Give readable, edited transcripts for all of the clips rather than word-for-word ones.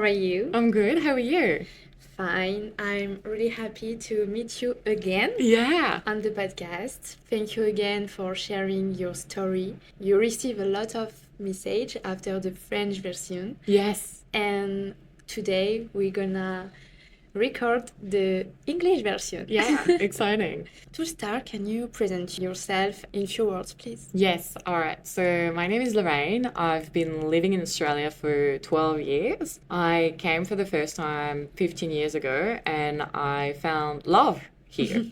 are you? I'm good. How are you? Fine. I'm really happy to meet you again Yeah. on the podcast. Thank you again for sharing your story. You receive a lot of message after the French version, Yes. and today we're gonna record the English version. Yeah. Exciting. To start, can you present yourself in few words, please? Yes. All right. So my name is Lorraine. I've been living in Australia for 12 years. I came for the first time 15 years ago and I found love here.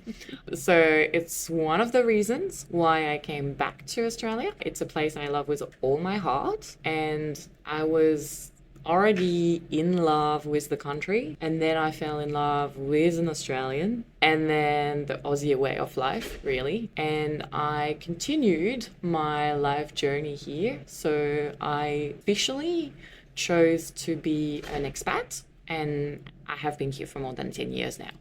So it's one of the reasons why I came back to Australia. It's a place I love with all my heart, and I was already in love with the country, and then I fell in love with an Australian, and then the Aussie way of life, really. And I continued my life journey here. So I officially chose to be an expat, and I have been here for more than 10 years now.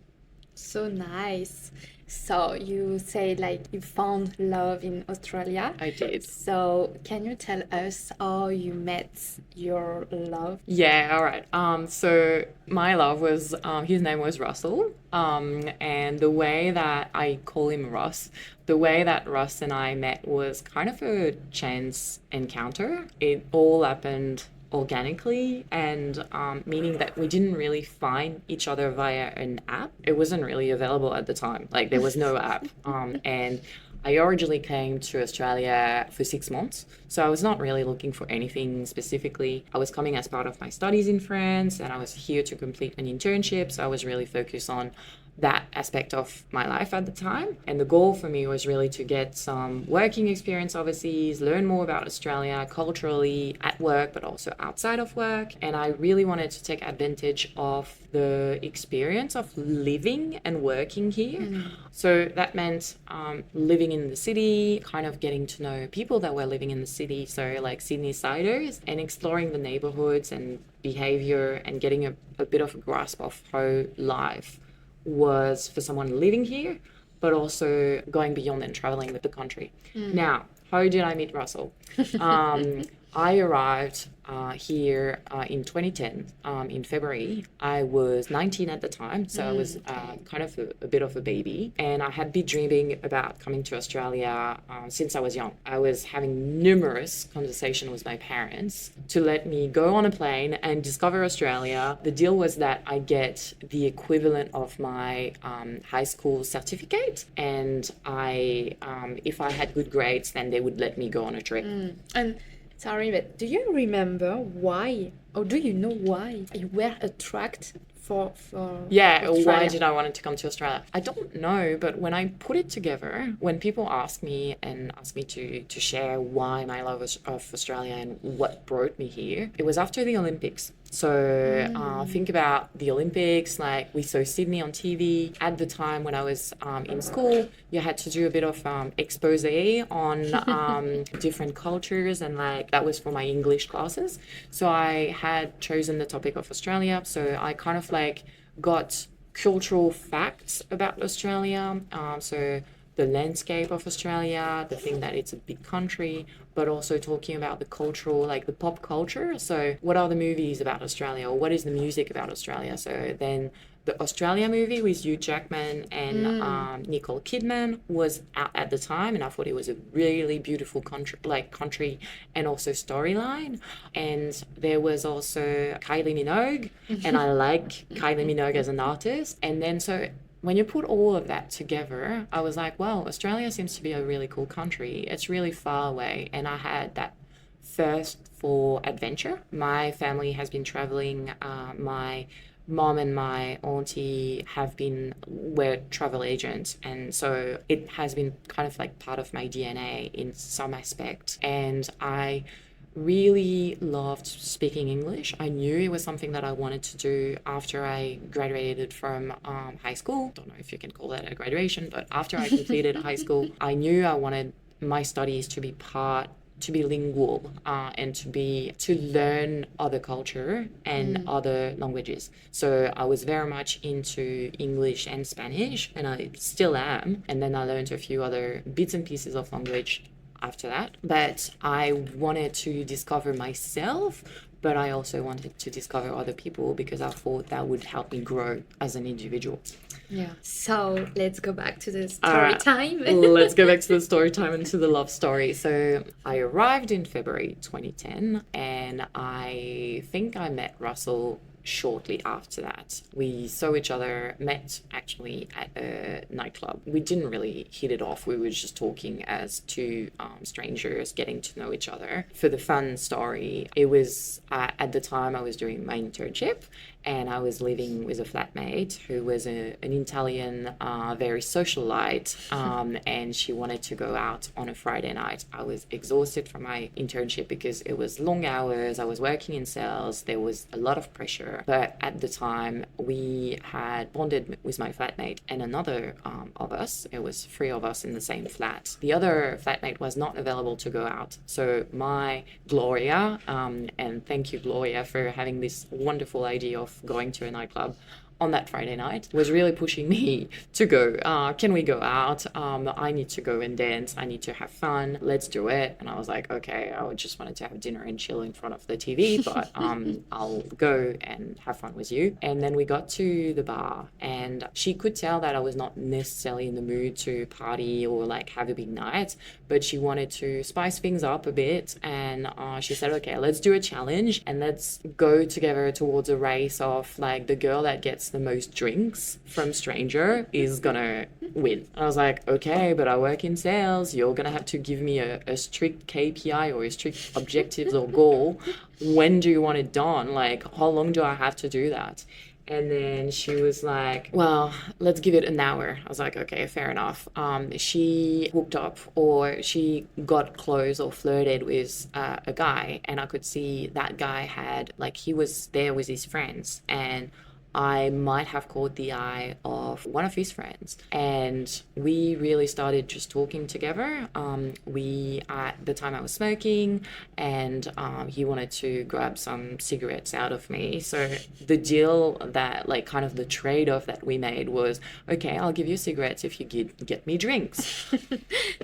So nice. So you say like you found love in Australia. I did. So can you tell us how you met your love? Yeah, all right. So my love was, his name was Russell. And the way that I call him Russ, the way that Russ and I met was kind of a chance encounter. It all happened organically, and meaning that we didn't really find each other via an app. It wasn't really available at the time. Like there was no app. And I originally came to Australia for 6 months, so I was not really looking for anything specifically. I was coming as part of my studies in France, and I was here to complete an internship, so I was really focused on that aspect of my life at the time. And the goal for me was really to get some working experience overseas, learn more about Australia culturally at work, but also outside of work. And I really wanted to take advantage of the experience of living and working here. So that meant living in the city, kind of getting to know people that were living in the city, so like Sydney siders, and exploring the neighborhoods and behavior and getting a bit of a grasp of how life was for someone living here, but also going beyond and traveling with the country. Now, how did I meet Russell? I arrived here in 2010, in February. I was 19 at the time, so I was kind of a bit of a baby. And I had been dreaming about coming to Australia since I was young. I was having numerous conversations with my parents to let me go on a plane and discover Australia. The deal was that I get the equivalent of my high school certificate, and if I had good grades, then they would let me go on a trip. And sorry, but do you remember why, or do you know why you were attracted for Yeah, why Australia? did I want to come to Australia? I don't know, but when I put it together, when people ask me to share why my love of Australia and what brought me here, it was after the Olympics. So think about the Olympics, like we saw Sydney on TV. At the time when I was in school, you had to do a bit of expose on different cultures, and like that was for my English classes. So I had chosen the topic of Australia. So I kind of like got cultural facts about Australia. So the landscape of Australia, the thing that it's a big country, but also talking about the cultural, like the pop culture. So what are the movies about Australia, or what is the music about Australia? So then the Australia movie with Hugh Jackman and Nicole Kidman was out at the time, and I thought it was a really beautiful country and also storyline. And there was also Kylie Minogue, and I like Kylie Minogue as an artist. And then so when you put all of that together, I was like, well, Australia seems to be a really cool country. It's really far away. And I had that thirst for adventure. My family has been traveling. My mom and my auntie were travel agents. And so it has been kind of like part of my DNA in some aspect. And I really loved speaking English. I knew it was something that I wanted to do after I graduated from high school. Don't know if you can call that a graduation, but after I completed high school, I knew I wanted my studies to be lingual, and to learn other culture and other languages. So I was very much into English and Spanish, and I still am. And then I learned a few other bits and pieces of language after that. But I wanted to discover myself, but I also wanted to discover other people because I thought that would help me grow as an individual. Yeah. So let's go back to the All story right, time. let's go back to the story time and to the love story. So I arrived in February 2010, and I think I met Russell shortly after that. We saw each other, met actually at a nightclub. We didn't really hit it off. We were just talking as two strangers, getting to know each other. For the fun story, it was at the time I was doing my internship, and I was living with a flatmate who was an Italian, very socialite, and she wanted to go out on a Friday night. I was exhausted from my internship because it was long hours. I was working in sales. There was a lot of pressure. But at the time, we had bonded with my flatmate and another of us. It was three of us in the same flat. The other flatmate was not available to go out. So my Gloria, and thank you, Gloria, for having this wonderful idea of going to a nightclub on that Friday night, was really pushing me to go. Can we go out? I need to go and dance. I need to have fun. Let's do it. And I was like, okay, I just wanted to have dinner and chill in front of the TV, but I'll go and have fun with you. And then we got to the bar, and she could tell that I was not necessarily in the mood to party or like have a big night, but she wanted to spice things up a bit. And she said, okay, let's do a challenge and let's go together towards a race of like the girl that gets the most drinks from stranger is gonna win. I was like, okay, but I work in sales. You're gonna have to give me a strict KPI or a strict objectives or goal. When do you want it done? Like, how long do I have to do that? And then she was like, well, let's give it an hour. I was like, okay, fair enough. She hooked up, or she got close or flirted with a guy, and I could see that guy had, like, he was there with his friends, and I might have caught the eye of one of his friends, and we really started just talking together. At the time I was smoking, and he wanted to grab some cigarettes out of me. So the deal that, like, kind of the trade-off that we made was, okay, I'll give you cigarettes if you get me drinks.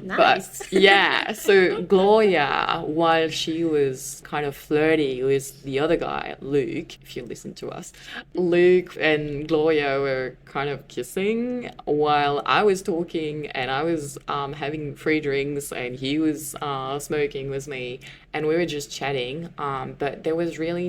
Nice. But yeah, so Gloria, while she was kind of flirty with the other guy, Luke, if you listen to us, Luke and Gloria were kind of kissing while I was talking, and I was having free drinks, and he was smoking with me, and we were just chatting. But there was really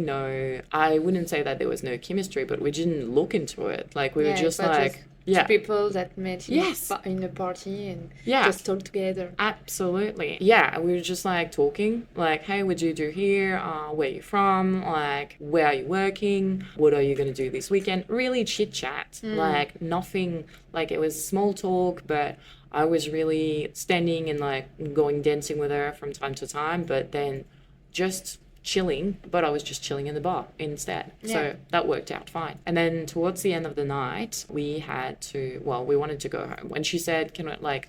I wouldn't say that there was no chemistry, but we didn't look into it. Like, we were just like... Two people that met in a party and just talk together. Absolutely. Yeah, we were just like talking, like, hey, what do you do here? Where are you from? Like, where are you working? What are you going to do this weekend? Really chit chat. Like, nothing, like, it was small talk, but I was really standing and like going dancing with her from time to time, but then just chilling, but I was just chilling in the bar instead. Yeah. So that worked out fine. And then towards the end of the night, we wanted to go home. When she said,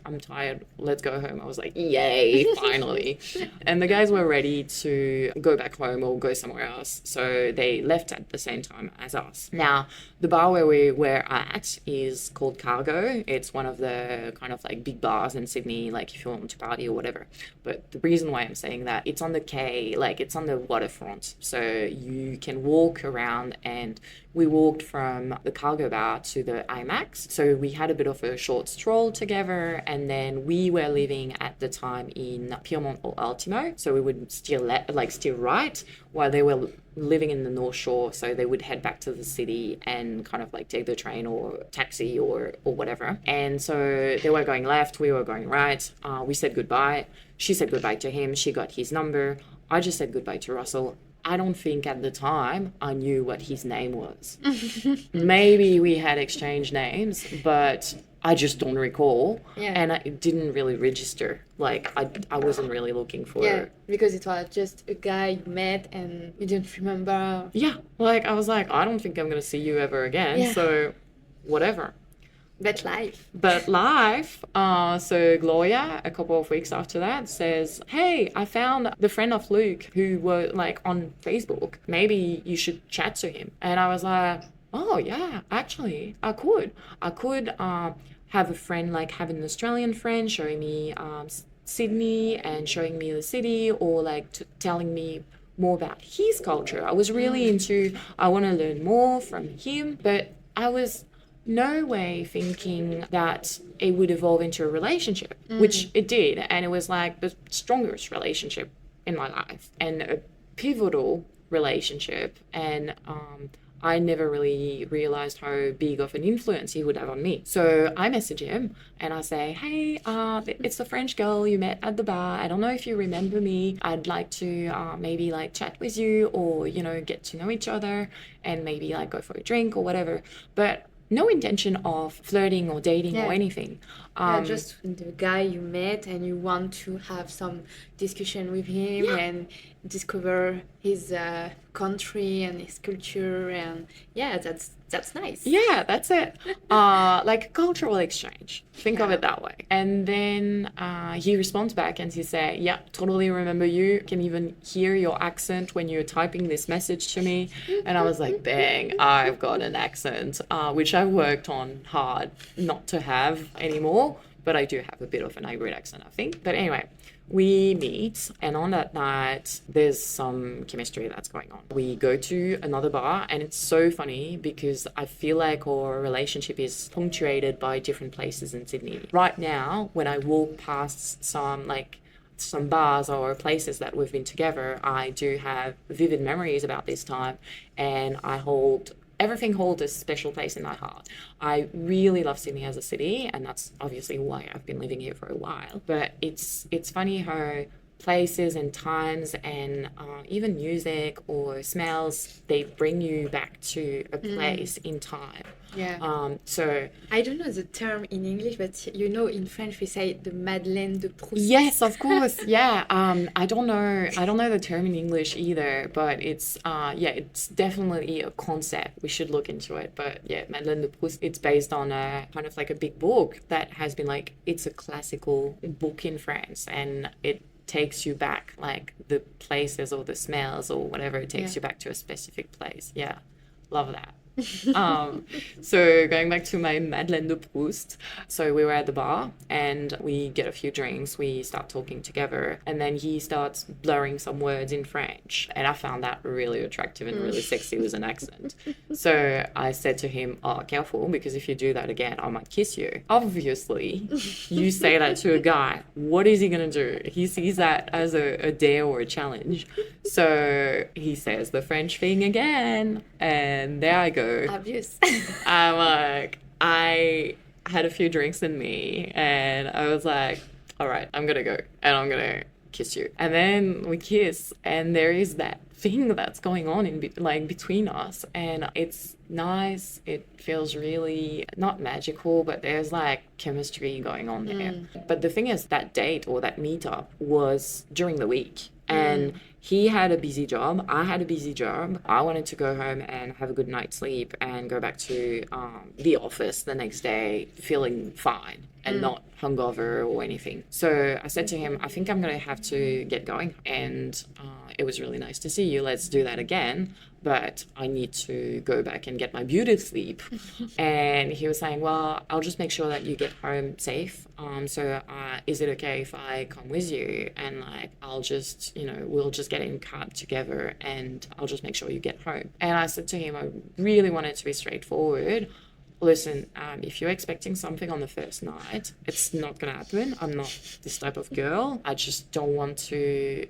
I'm tired, let's go home, I was like, yay, finally. And the guys were ready to go back home or go somewhere else. So they left at the same time as us. Now, the bar where we were at is called Cargo. It's one of the kind of like big bars in Sydney, like if you want to party or whatever. But the reason why I'm saying that, it's on the quay, like it's on the waterfront, so you can walk around, and we walked from the Cargo bar to the IMAX, so we had a bit of a short stroll together. And then we were living at the time in Pyrmont or Ultimo, so we would steer right, while they were living in the North Shore, so they would head back to the city and kind of like take the train or taxi or whatever. And so they were going left, we were going right. We said goodbye. She said goodbye to him. She got his number. I just said goodbye to Russell. I don't think at the time I knew what his name was. Maybe we had exchanged names, but I just don't recall. Yeah. And it didn't really register. Like, I wasn't really looking for... Yeah, because it was just a guy you met and you didn't remember. Yeah, like, I was like, I don't think I'm going to see you ever again, so whatever. But life. So Gloria, a couple of weeks after that, says, hey, I found the friend of Luke who were like on Facebook. Maybe you should chat to him. And I was like, oh yeah, actually, I could have a friend, like have an Australian friend showing me Sydney and showing me the city, or like telling me more about his culture. I was really into, I want to learn more from him, but I was no way thinking that it would evolve into a relationship, which it did. And it was like the strongest relationship in my life and a pivotal relationship. And I never really realized how big of an influence he would have on me. So I message him and I say, hey, it's the French girl you met at the bar. I don't know if you remember me. I'd like to maybe like chat with you or, you know, get to know each other and maybe like go for a drink or whatever. But no intention of flirting or dating or anything. Just the guy you met and you want to have some discussion with him and discover his country and his culture, and that's nice. Yeah, that's it. Like cultural exchange. Think of it that way. And then he responds back and he said, yeah, totally remember you. Can even hear your accent when you're typing this message to me. And I was like, bang, I've got an accent, which I've worked on hard not to have anymore. But I do have a bit of an hybrid accent, I think. But anyway, we meet, and on that night, there's some chemistry that's going on. We go to another bar, and it's so funny because I feel like our relationship is punctuated by different places in Sydney. Right now, when I walk past some bars or places that we've been together, I do have vivid memories about this time, and everything holds a special place in my heart. I really love Sydney as a city, and that's obviously why I've been living here for a while. But it's funny how places and times and even music or smells, they bring you back to a place in time. Yeah. So I don't know the term in English, but you know, in French we say the Madeleine de Proust. yes, of course. Yeah. I don't know the term in English either, but it's it's definitely a concept. We should look into it. But yeah, Madeleine de Proust, it's based on a kind of like a big book that has been like, it's a classical book in France, and it takes you back, like the places or the smells or whatever, it takes you back to a specific place. Yeah, love that. So going back to my Madeleine de Proust, so we were at the bar and we get a few drinks, we start talking together, and then he starts blurring some words in French, and I found that really attractive and really sexy with an accent. So I said to him, oh, careful, because if you do that again, I might kiss you. Obviously, you say that to a guy, what is he gonna do? He sees that as a dare or a challenge. So he says the French thing again, and there I go. Obvious. I'm like, I had a few drinks in me, and I was like, all right, I'm gonna go and I'm gonna kiss you. And then we kiss, and there is that thing that's going on between us, and it's nice. It feels really not magical, but there's like chemistry going on there. But the thing is, that date or that meetup was during the week, and he had a busy job. I had a busy job. I wanted to go home and have a good night's sleep and go back to the office the next day feeling fine and not hungover or anything. So I said to him, I think I'm going to have to get going. And it was really nice to see you. Let's do that again. But I need to go back and get my beauty sleep. And he was saying, well, I'll just make sure that you get home safe. So is it okay if I come with you? And like, I'll just, we'll just get in a cab together and I'll just make sure you get home. And I said to him, I really wanted to be straightforward. Listen, if you're expecting something on the first night, it's not going to happen. I'm not this type of girl. I just don't want to,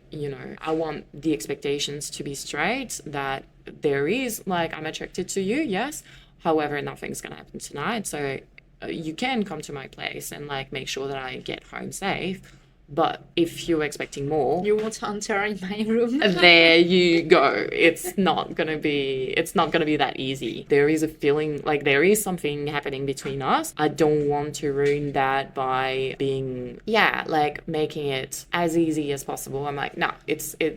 I want the expectations to be straight, that there is, like, I'm attracted to you, yes. However, nothing's going to happen tonight. So you can come to my place and, like, make sure that I get home safe. But if you're expecting more, you won't enter in my room. There you go. It's not gonna be that easy. There is a feeling like there is something happening between us. I don't want to ruin that by being making it as easy as possible. I'm like, no,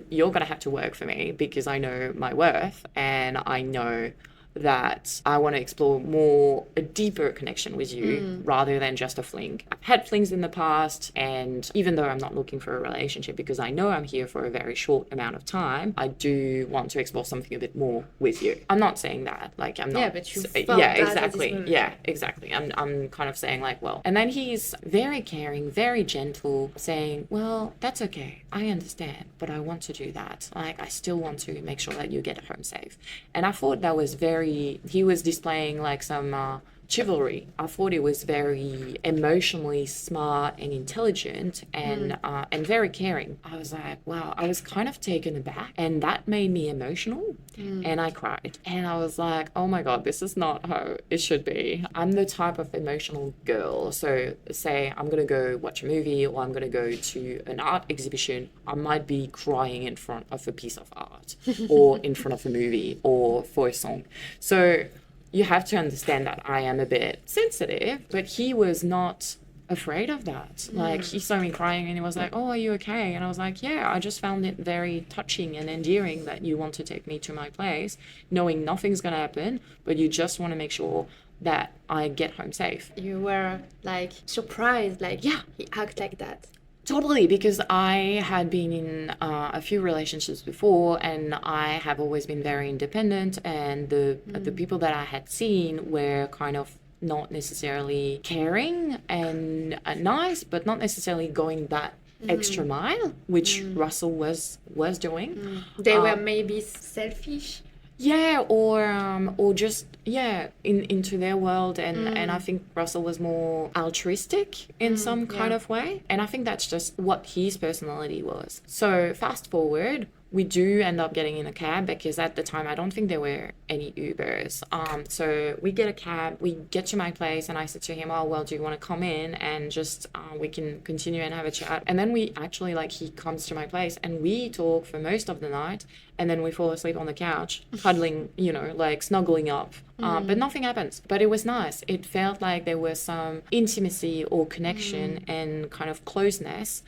you're gonna have to work for me because I know my worth and I know that I want to explore more a deeper connection with you rather than just a fling. I've had flings in the past, and even though I'm not looking for a relationship because I know I'm here for a very short amount of time, I do want to explore something a bit more with you. I'm not saying that, like, I'm not. Yeah, but you felt yeah, that at this exactly. moment. Yeah, exactly. I'm kind of saying like, well, and then he's very caring, very gentle, saying, well, that's okay. I understand, but I want to do that. Like, I still want to make sure that you get home safe. And I thought that was he was displaying like some chivalry. I thought it was very emotionally smart and intelligent and very caring. I was like, wow, I was kind of taken aback, and that made me emotional, and I cried. And I was like, oh my God, this is not how it should be. I'm the type of emotional girl. So say I'm going to go watch a movie or I'm going to go to an art exhibition, I might be crying in front of a piece of art or in front of a movie or for a song. So you have to understand that I am a bit sensitive, but he was not afraid of that. Like, he saw me crying and he was like, oh, are you okay? And I was like, yeah, I just found it very touching and endearing that you want to take me to my place, knowing nothing's going to happen, but you just want to make sure that I get home safe. You were like surprised, like, yeah, he acted like that. Totally, because I had been in a few relationships before, and I have always been very independent, and the people that I had seen were kind of not necessarily caring and nice, but not necessarily going that extra mile, which Russell was doing. They were maybe selfish. Yeah, or just into their world, and I think Russell was more altruistic in some kind of way, and I think that's just what his personality was. So fast forward, we do end up getting in a cab because at the time I don't think there were any Ubers. So we get a cab, we get to my place, and I said to him, oh, well, do you want to come in and just we can continue and have a chat? And then we actually, like, he comes to my place and we talk for most of the night, and then we fall asleep on the couch, cuddling, like snuggling up. But nothing happens. But it was nice. It felt like there was some intimacy or connection and kind of closeness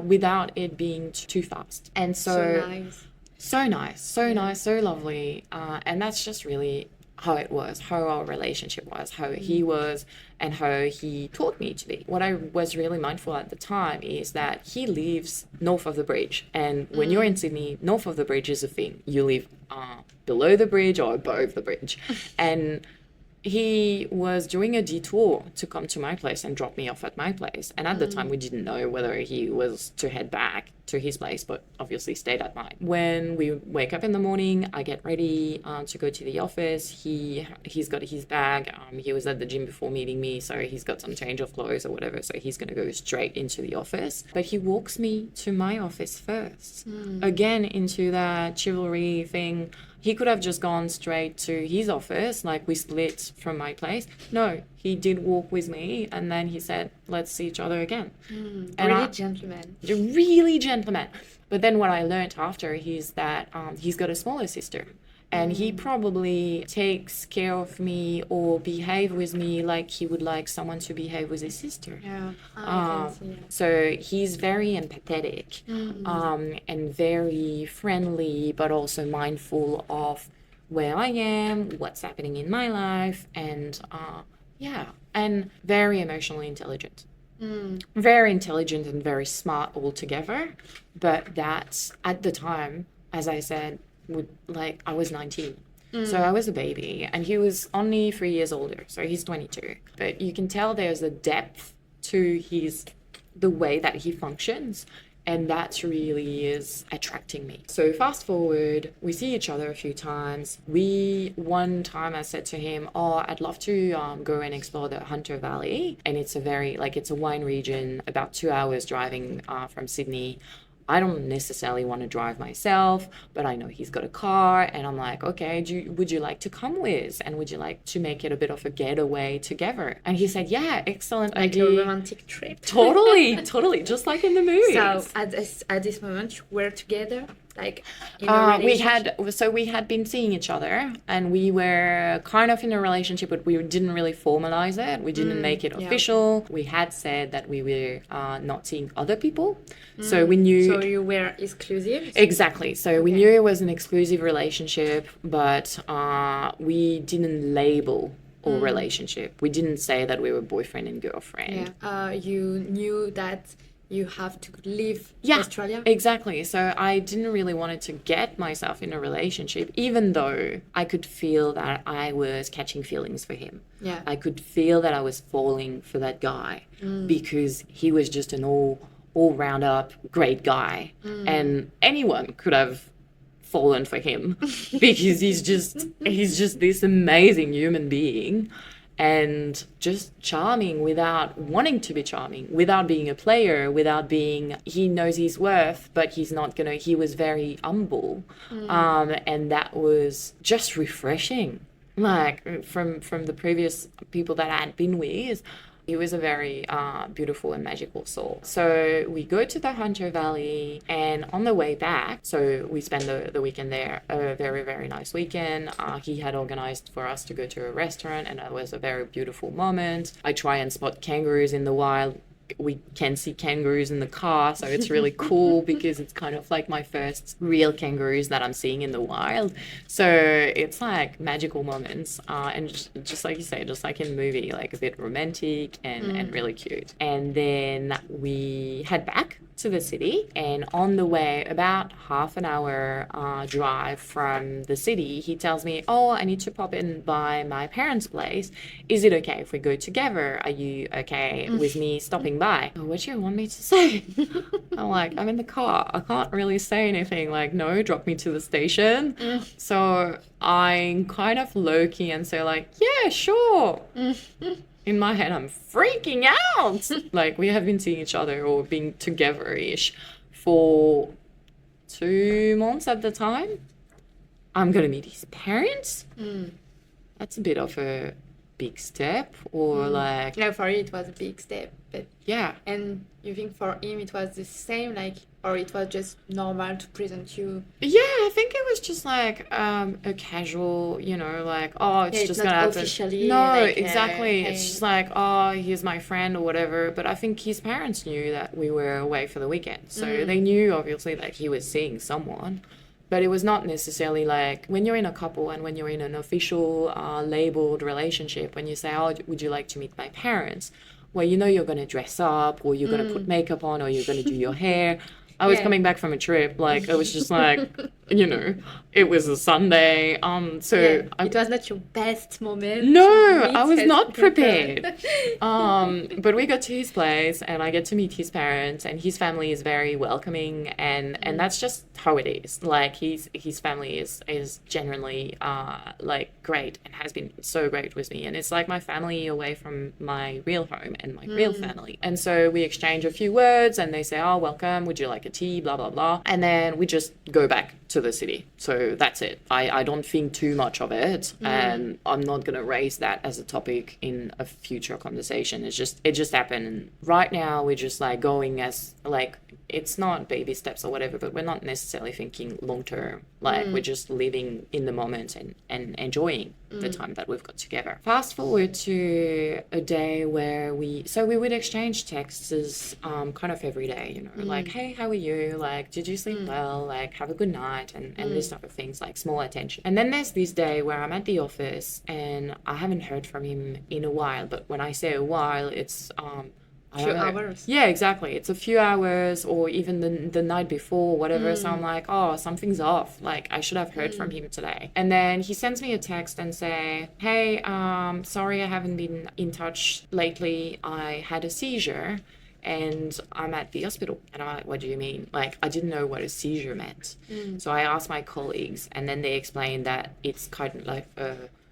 without it being too fast. And so nice, so lovely. And that's just really how it was, how our relationship was, how he was, and how he taught me to be. What I was really mindful at the time is that he lives north of the bridge. And when you're in Sydney, north of the bridge is a thing. You live below the bridge or above the bridge. And he was doing a detour to come to my place and drop me off at my place. And at the time, we didn't know whether he was to head back to his place, but obviously stayed at mine. When we wake up in the morning, I get ready to go to the office. He's got his bag. He was at the gym before meeting me, so he's got some change of clothes or whatever, so he's going to go straight into the office. But he walks me to my office first. Again, into that chivalry thing. He could have just gone straight to his office, like we split from my place. No, he did walk with me, and then he said, let's see each other again. And Gentleman. Really gentleman. But then what I learned after is that he's got a smaller sister. And he probably takes care of me or behave with me like he would like someone to behave with his sister. Yeah, I can see that. So he's very empathetic and very friendly, but also mindful of where I am, what's happening in my life, and and very emotionally intelligent. Very intelligent and very smart altogether. But that's, at the time, as I said, I was 19. So I was a baby, and he was only 3 years older, so he's 22. But you can tell there's a depth to the way that he functions, and that really is attracting me. So fast forward, we see each other a few times. One time I said to him, oh, I'd love to go and explore the Hunter Valley, and it's a wine region, about 2 hours driving from Sydney. I don't necessarily want to drive myself, but I know he's got a car, and I'm like, okay, would you like to come with? And would you like to make it a bit of a getaway together? And he said, yeah, excellent idea. Like a romantic trip. Totally, just like in the movies. So at this moment, you were together? like in a relationship? We had been seeing each other, and we were kind of in a relationship, but we didn't really formalize it. We didn't make it Yeah. official. We had said that we were not seeing other people, so we knew. So you were exclusive? Exactly. So we Okay. knew it was an exclusive relationship, but we didn't label our relationship. We didn't say that we were boyfriend and girlfriend. Yeah. You knew that you have to leave Yeah, Australia? exactly. So I didn't really want to get myself in a relationship, even though I could feel that I was catching feelings for him. Yeah. I could feel that I was falling for that guy because he was just an all round up great guy, and anyone could have fallen for him because he's just this amazing human being and just charming without wanting to be charming, without being a player, without being, he knows his worth, but he's not gonna, he was very humble. And that was just refreshing. Like from the previous people that I had been with, he was a very beautiful and magical soul. So we go to the Hunter Valley, and on the way back, so we spend the weekend there, a very, very nice weekend. He had organized for us to go to a restaurant, and it was a very beautiful moment. I try and spot kangaroos in the wild. We can see kangaroos in the car, so it's really cool because it's kind of like my first real kangaroos that I'm seeing in the wild. So it's like magical moments, and just like you say, just like in the movie, like a bit romantic and really cute. And then we head back to the city, and on the way, about half an hour drive from the city, he tells me, oh, I need to pop in by my parents' place. Is it okay if we go together? Are you okay with me stopping by? Oh, what do you want me to say? I'm like, I'm in the car, I can't really say anything, like, no, drop me to the station. So I'm kind of low-key and say like, yeah, sure. In my head, I'm freaking out. Like, we have been seeing each other or being together-ish for 2 months at the time. I'm going to meet his parents. That's a bit of a big step, or like... No, for you it was a big step. But Yeah. and you think for him it was the same, like, or it was just normal to present you? Yeah, I think it was just like a casual, like, oh, it's It's just not gonna happen. officially, No, like, exactly. It's hey. just like, oh, here's my friend or whatever. But I think his parents knew that we were away for the weekend, so they knew obviously that he was seeing someone. But it was not necessarily like when you're in a couple and when you're in an official labeled relationship, when you say, oh, would you like to meet my parents? Well, you're going to dress up, or you're going to put makeup on, or you're going to do your hair. I was Yeah. coming back from a trip, like, it was just like, it was a Sunday. So Yeah, it was not your best moment. no, to meet I was his not people. prepared. But we got to his place, and I get to meet his parents, and his family is very welcoming, and that's just how it is. Like, his family is genuinely like great, and has been so great with me, and it's like my family away from my real home and my real family. And so we exchange a few words, and they say, oh, welcome, would you like a tea, blah blah blah, and then we just go back to the city. So that's it. I don't think too much of it, and I'm not gonna raise that as a topic in a future conversation. It just happened, and right now we're just like going as like, it's not baby steps or whatever, but we're not necessarily thinking long term. Like, we're just living in the moment and enjoying the time that we've got together. Fast forward to a day where we would exchange texts kind of every day, like, hey, how are you? Like, did you sleep well? Like, have a good night, and this type of things, like small attention. And then there's this day where I'm at the office and I haven't heard from him in a while. But when I say a while, it's I Few don't know. hours. Yeah, exactly. It's a few hours, or even the night before, whatever. So I'm like, oh, something's off. Like, I should have heard from him today. And then he sends me a text and say, hey, sorry, I haven't been in touch lately. I had a seizure and I'm at the hospital. And I'm like, what do you mean? Like, I didn't know what a seizure meant. So I asked my colleagues, and then they explained that it's kind of like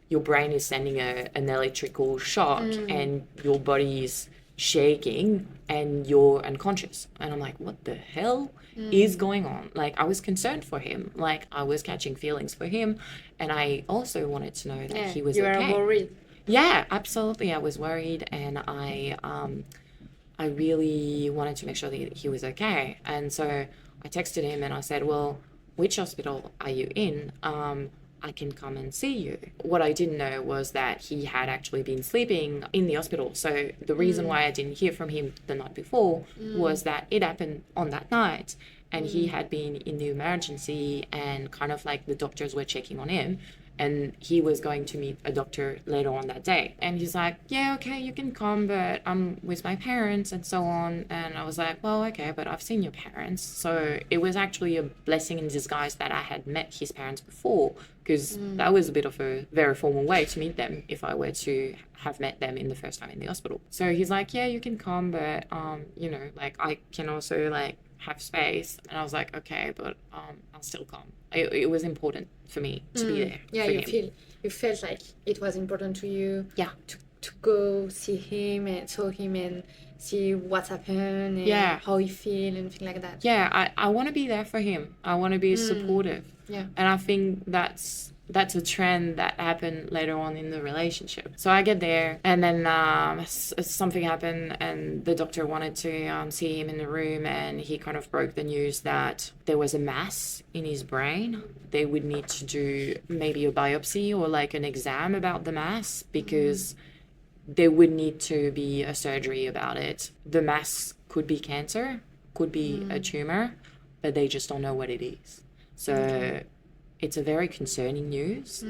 your brain is sending an electrical shock, and your body is shaking and you're unconscious. And I'm like, what the hell is going on? Like, I was concerned for him. Like, I was catching feelings for him, and I also wanted to know that he was you okay. were worried. Yeah, absolutely. I was worried, and I really wanted to make sure that he was okay. And so I texted him and I said, well, which hospital are you in? I can come and see you. What I didn't know was that he had actually been sleeping in the hospital. So the reason why I didn't hear from him the night before was that it happened on that night, and he had been in the emergency, and kind of like the doctors were checking on him, and he was going to meet a doctor later on that day. And he's like, yeah, okay, you can come, but I'm with my parents and so on. And I was like, well, okay, but I've seen your parents. So it was actually a blessing in disguise that I had met his parents before, because that was a bit of a very formal way to meet them if I were to have met them in the first time in the hospital. So he's like, yeah, you can come, but you know, like I can also like have space. And I was like, okay, but I'll still come. It was important for me to be there. Yeah, for you him. felt like it was important to you. Yeah. To go see him and talk him and see what's happened and Yeah. how he feel and things like that. Yeah, I want to be there for him. I want to be supportive. Yeah. And I think that's a trend that happened later on in the relationship. So I get there, and then something happened, and the doctor wanted to see him in the room, and he kind of broke the news that there was a mass in his brain. They would need to do maybe a biopsy or like an exam about the mass, because there would need to be a surgery about it. The mass could be cancer, could be a tumor, but they just don't know what it is. So it's a very concerning news.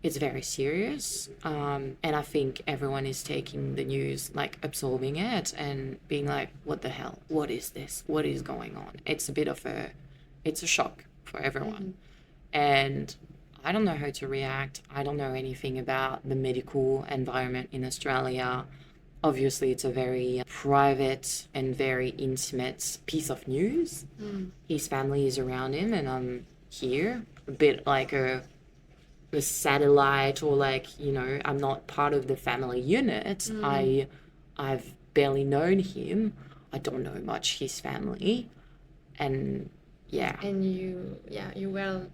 It's very serious. And I think everyone is taking the news, like absorbing it and being like, what the hell? What is this? What is going on? It's a shock for everyone. And I don't know how to react. I don't know anything about the medical environment in Australia. Obviously, it's a very private and very intimate piece of news. His family is around him, and I'm here, a bit like a satellite, or like, you know, I'm not part of the family unit. I've barely known him. I don't know much his family, and yeah. And you were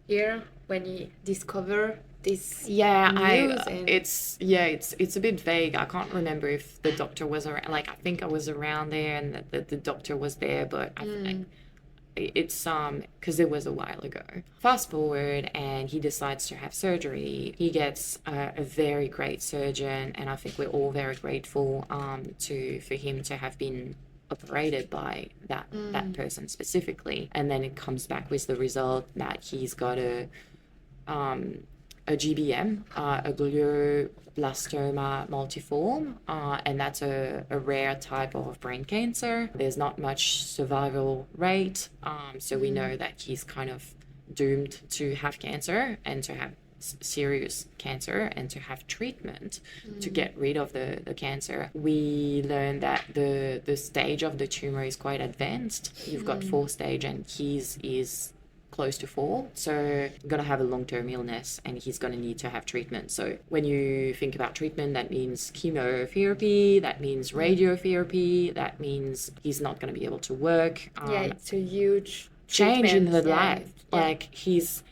here when you discover this news. And It's a bit vague. I can't remember if the doctor was around. Like, I think I was around there, and the doctor was there, but it's because it was a while ago. Fast forward, and he decides to have surgery. He gets a very great surgeon, and I think we're all very grateful for him to have been operated by that person specifically. And then it comes back with the result that he's got a GBM, a glioblastoma multiforme, and that's a rare type of brain cancer. There's not much survival rate, so we know that he's kind of doomed to have cancer and to have serious cancer and to have treatment to get rid of the cancer. We learned that the stage of the tumor is quite advanced. You've got 4 stage, and his is close to 4, so going to have a long-term illness, and he's going to need to have treatment. So when you think about treatment, that means chemotherapy, that means radiotherapy, that means he's not going to be able to work. It's a huge change in his treatment. life. Like his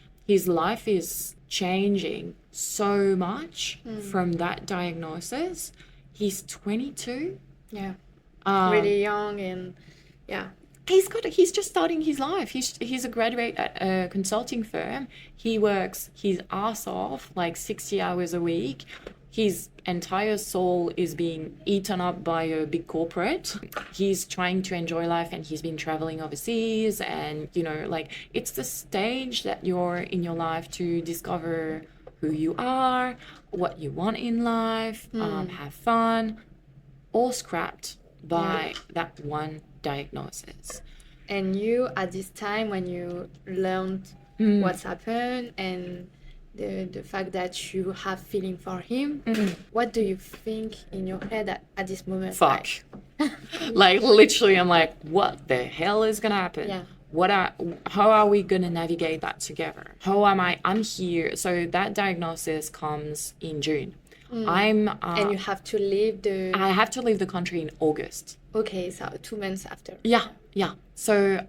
life is changing so much from that diagnosis. He's 22. Really young, and he's just starting his life. He's a graduate at a consulting firm. He works his ass off, like 60 hours a week. His entire soul is being eaten up by a big corporate. He's trying to enjoy life, and he's been traveling overseas, and, you know, like, it's the stage that you're in your life to discover who you are, what you want in life, have fun, all scrapped by that one diagnosis. And you, at this time, when you learned what's happened and the fact that you have feeling for him, what do you think in your head at this moment? Fuck. Like, literally, I'm like, what the hell is gonna happen? How are we gonna navigate that together? I'm here. So that diagnosis comes in June. And you have to leave I have to leave the country in August. Okay, so 2 months after. Yeah. So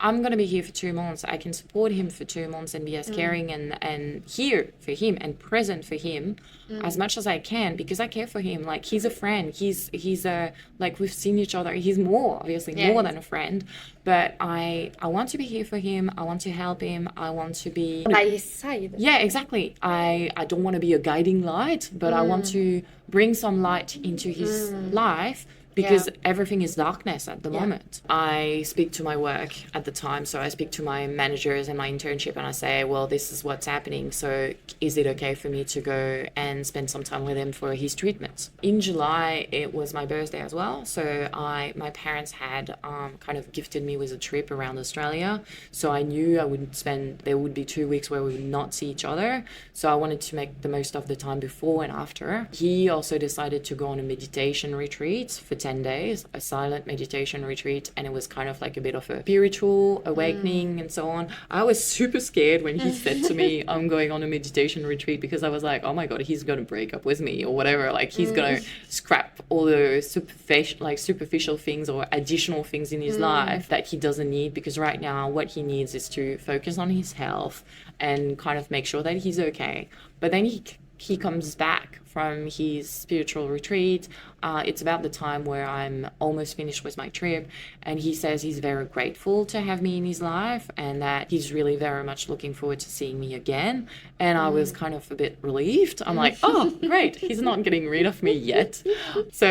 I'm going to be here for 2 months. I can support him for 2 months and be as caring and here for him and present for him as much as I can, because I care for him. Like, he's a friend. He's a, like, we've seen each other. He's more, obviously, more than a friend. But I want to be here for him. I want to help him. I want to be by his side. Yeah, exactly. I don't want to be a guiding light, but I want to bring some light into his life, because everything is darkness at the moment. I speak to my work at the time. So I speak to my managers and my internship, and I say, well, this is what's happening. So is it okay for me to go and spend some time with him for his treatments? In July, it was my birthday as well. So my parents had kind of gifted me with a trip around Australia. So I knew there would be 2 weeks where we would not see each other. So I wanted to make the most of the time before and after. He also decided to go on a meditation retreat for 10 days, a silent meditation retreat, and it was kind of like a bit of a spiritual awakening and so on. I was super scared when he said to me, I'm going on a meditation retreat, because I was like, oh my God, he's going to break up with me or whatever. Like, he's going to scrap all the superficial things or additional things in his life that he doesn't need, because right now what he needs is to focus on his health and kind of make sure that he's okay. But then he comes back from his spiritual retreat. It's about the time where I'm almost finished with my trip, and he says he's very grateful to have me in his life and that he's really very much looking forward to seeing me again. And I was kind of a bit relieved. I'm like, oh, great, he's not getting rid of me yet. So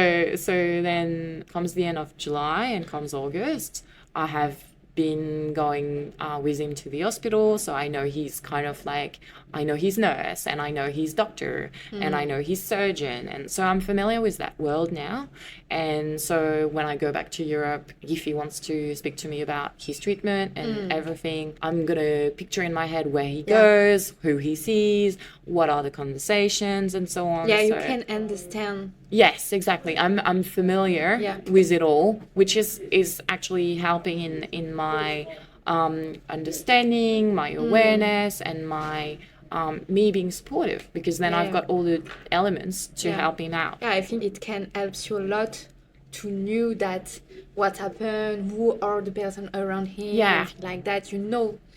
then comes the end of July and comes August. I have been going with him to the hospital, so I know he's kind of like, I know he's nurse and I know he's doctor and I know he's surgeon, and so I'm familiar with that world now. And so when I go back to Europe, if he wants to speak to me about his treatment and everything, I'm gonna picture in my head where he goes, who he sees, what are the conversations and so on. You can understand. Yes, exactly. I'm familiar with it all, which is actually helping in my understanding, my awareness, and my me being supportive, because then I've got all the elements to help him out. I think it can help you a lot to know that what happened, who are the person around him, like that,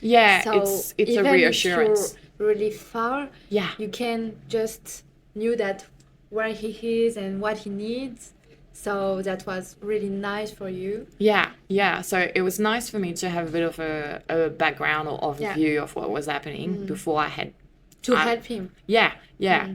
Yeah, so it's a reassurance. If you're really far, you can just know that where he is and what he needs. So that was really nice for you. Yeah. So it was nice for me to have a bit of a background or overview of what was happening before I had to help him.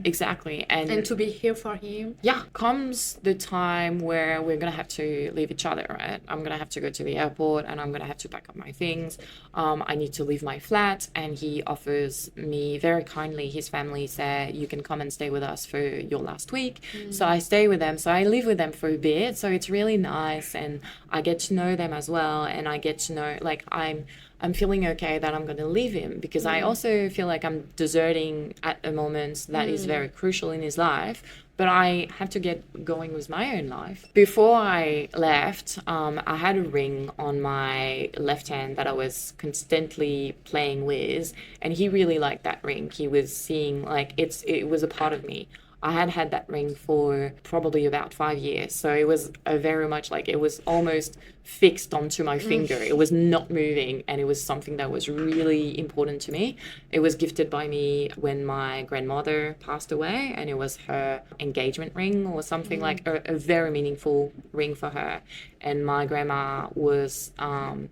Exactly. And to be here for him. Comes the time where we're going to have to leave each other, right? I'm going to have to go to the airport and I'm going to have to pack up my things. I need to leave my flat, and he offers me very kindly, his family said, you can come and stay with us for your last week. So I stay with them. So I live with them for a bit. So it's really nice, and I get to know them as well. And I get to know, like, I'm feeling okay that I'm going to leave him, because I also feel like I'm deserting at a moment that is very crucial in his life, but I have to get going with my own life. Before I left, I had a ring on my left hand that I was constantly playing with, and he really liked that ring. He was seeing, like, it was a part of me. I had that ring for probably about 5 years. So it was very much like, it was almost fixed onto my finger. It was not moving, and it was something that was really important to me. It was gifted by me when my grandmother passed away, and it was her engagement ring or something, like a very meaningful ring for her. And my grandma was kind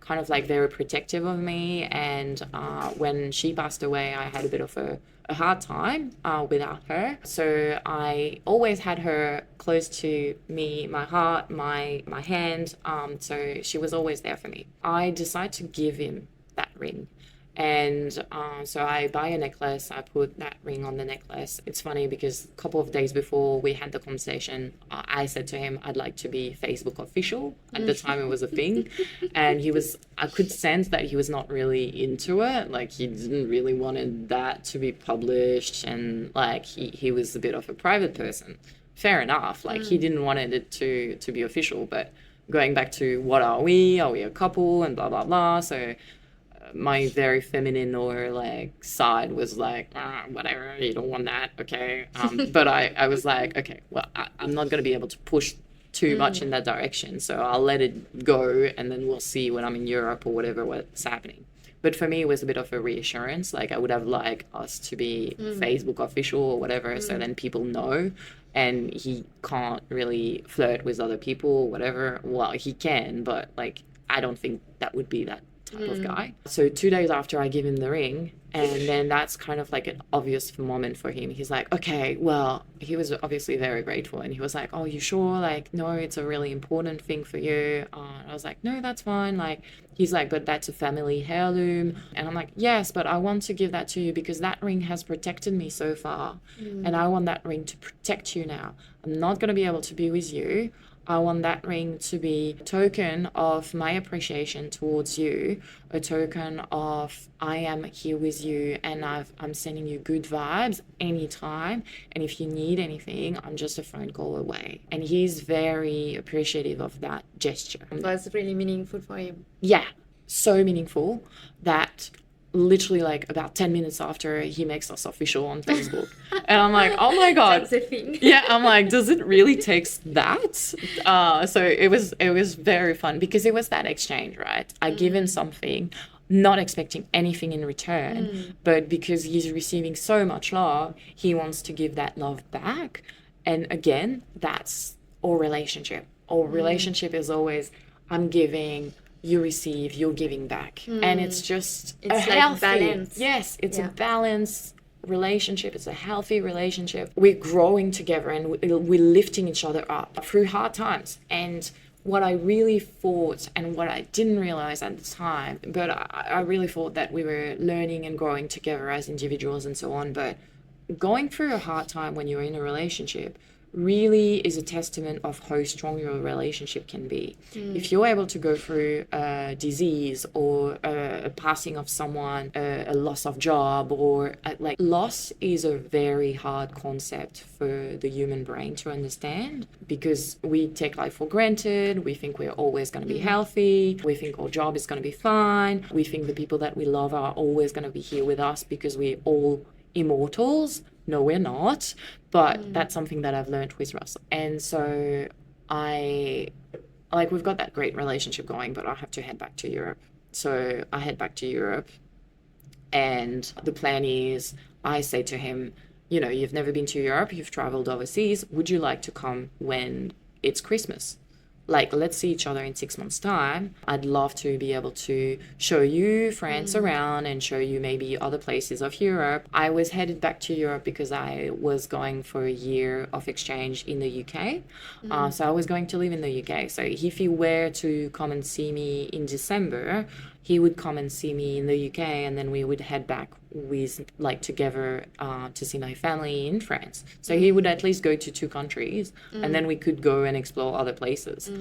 of like very protective of me, and when she passed away, I had a bit of a hard time without her. So I always had her close to me, my heart, my hand. So she was always there for me. I decided to give him that ring. And so I buy a necklace, I put that ring on the necklace. It's funny because a couple of days before we had the conversation, I said to him, I'd like to be Facebook official. At the time it was a thing. And I could sense that he was not really into it. Like, he didn't really wanted that to be published. And like, he was a bit of a private person. Fair enough. Like, he didn't want it to be official. But going back to what are we? Are we a couple? And blah, blah, blah. So my very feminine or like side was like, whatever, you don't want that, okay. But I was like, okay, well, I'm not going to be able to push too much in that direction. So I'll let it go, and then we'll see when I'm in Europe or whatever what's happening. But for me, it was a bit of a reassurance. Like I would have liked us to be Facebook official or whatever, so then people know. And he can't really flirt with other people or whatever. Well, he can, but like I don't think that would be that type of guy. So 2 days after I give him the ring, and then that's kind of like an obvious moment for him. He's like, okay, well, he was obviously very grateful, and he was like, oh, you sure? Like, no, it's a really important thing for you. I was like, no, that's fine. Like, he's like, but that's a family heirloom. And I'm like, yes, but I want to give that to you because that ring has protected me so far. And I want that ring to protect you now. I'm not going to be able to be with you. I want that ring to be a token of my appreciation towards you, a token of I am here with you and I'm sending you good vibes anytime. And if you need anything, I'm just a phone call away. And he's very appreciative of that gesture. It was really meaningful for him. Yeah, so meaningful that literally like about 10 minutes after he makes us official on Facebook. And I'm like, oh my God. That's the thing. Yeah, I'm like, does it really take that? So it was very fun because it was that exchange, right? I give him something, not expecting anything in return, but because he's receiving so much love, he wants to give that love back. And again, that's our relationship. Our relationship is always, I'm giving, you receive, you're giving back. And it's just It's a like healthy balance. Yes, it's Yeah. a balanced relationship. It's a healthy relationship. We're growing together and we're lifting each other up through hard times. And what I really thought and what I didn't realize at the time, but I really thought that we were learning and growing together as individuals and so on. But going through a hard time when you're in a relationship really is a testament of how strong your relationship can be. If you're able to go through a disease or a passing of someone, a loss of job, or like loss is a very hard concept for the human brain to understand because we take life for granted. We think we're always going to be healthy. We think our job is going to be fine. We think the people that we love are always going to be here with us because we're all immortals. No, we're not. But that's something that I've learned with Russell. And so we've got that great relationship going, but I have to head back to Europe. So I head back to Europe. And the plan is, I say to him, you've never been to Europe, you've traveled overseas. Would you like to come when it's Christmas? Like, let's see each other in 6 months' time. I'd love to be able to show you France around and show you maybe other places of Europe. I was headed back to Europe because I was going for a year of exchange in the UK. So I was going to live in the UK. So if he were to come and see me in December, he would come and see me in the UK, and then we would head back together to see my family in France. So he would at least go to 2 countries, and then we could go and explore other places.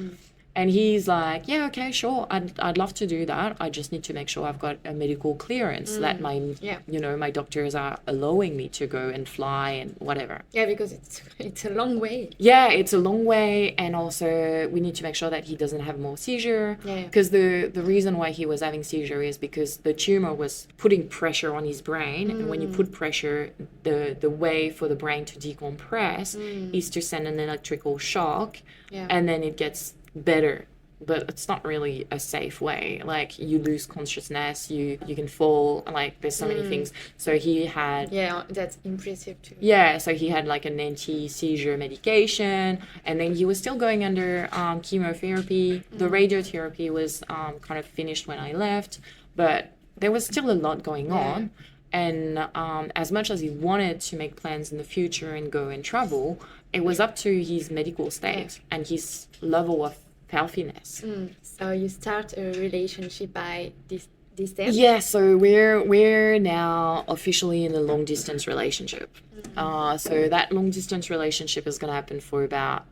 And he's like, yeah, okay, sure. I'd love to do that. I just need to make sure I've got a medical clearance that my doctors are allowing me to go and fly and whatever. Yeah, because it's a long way. Yeah, it's a long way. And also we need to make sure that he doesn't have more seizure. Yeah. Because the reason why he was having seizure is because the tumor was putting pressure on his brain. And when you put pressure, the way for the brain to decompress is to send an electrical shock. Yeah. And then it gets better, but it's not really a safe way. Like, you lose consciousness, you can fall, like there's so many things. So he had that's impressive too. So he had like an anti-seizure medication, and then he was still going under chemotherapy. The radiotherapy was kind of finished when I left, but there was still a lot going on. And as much as he wanted to make plans in the future and go and travel, it was up to his medical state and his level of healthiness. So you start a relationship by this distance? Yeah, so we're now officially in a long distance relationship. So that long distance relationship is going to happen for about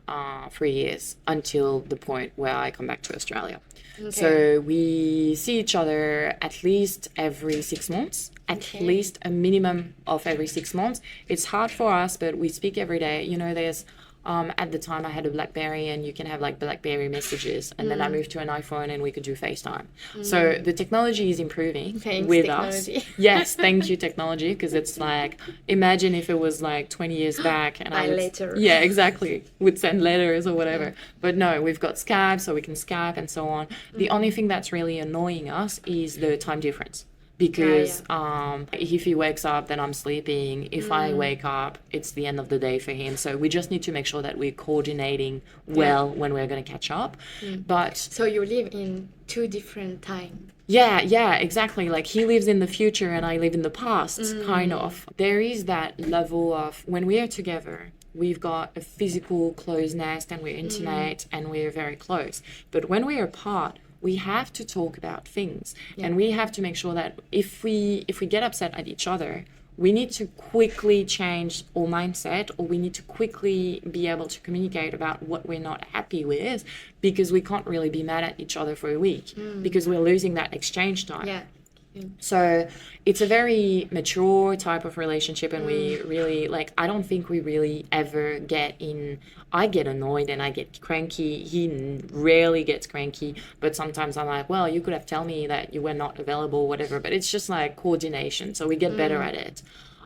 3 years until the point where I come back to Australia. Okay. So we see each other at least every 6 months, at least a minimum of every 6 months. It's hard for us, but we speak every day. There's At the time I had a BlackBerry, and you can have like BlackBerry messages, and then I moved to an iPhone and we could do FaceTime. So the technology is improving Thanks, with technology. us. Yes, thank you, technology, because it's like, imagine if it was like 20 years back and By I would, letter. yeah, exactly, would send letters or whatever. But no, we've got Skype, so we can Skype and so on. The only thing that's really annoying us is the time difference. Because if he wakes up, then I'm sleeping. If I wake up, it's the end of the day for him. So we just need to make sure that we're coordinating well when we're going to catch up. But So you live in two different time. yeah, exactly. Like he lives in the future and I live in the past, kind of. There is that level of when we are together, we've got a physical close nest and we're intimate and we're very close. But when we're apart, we have to talk about things, and we have to make sure that if we get upset at each other, we need to quickly change our mindset, or we need to quickly be able to communicate about what we're not happy with, because we can't really be mad at each other for a week because we're losing that exchange time. Yeah. So it's a very mature type of relationship, and we really, like, I don't think we really ever get in. I get annoyed and I get cranky. He rarely gets cranky, but sometimes I'm like, well, you could have told me that you were not available, whatever. But it's just like coordination, so we get better at it.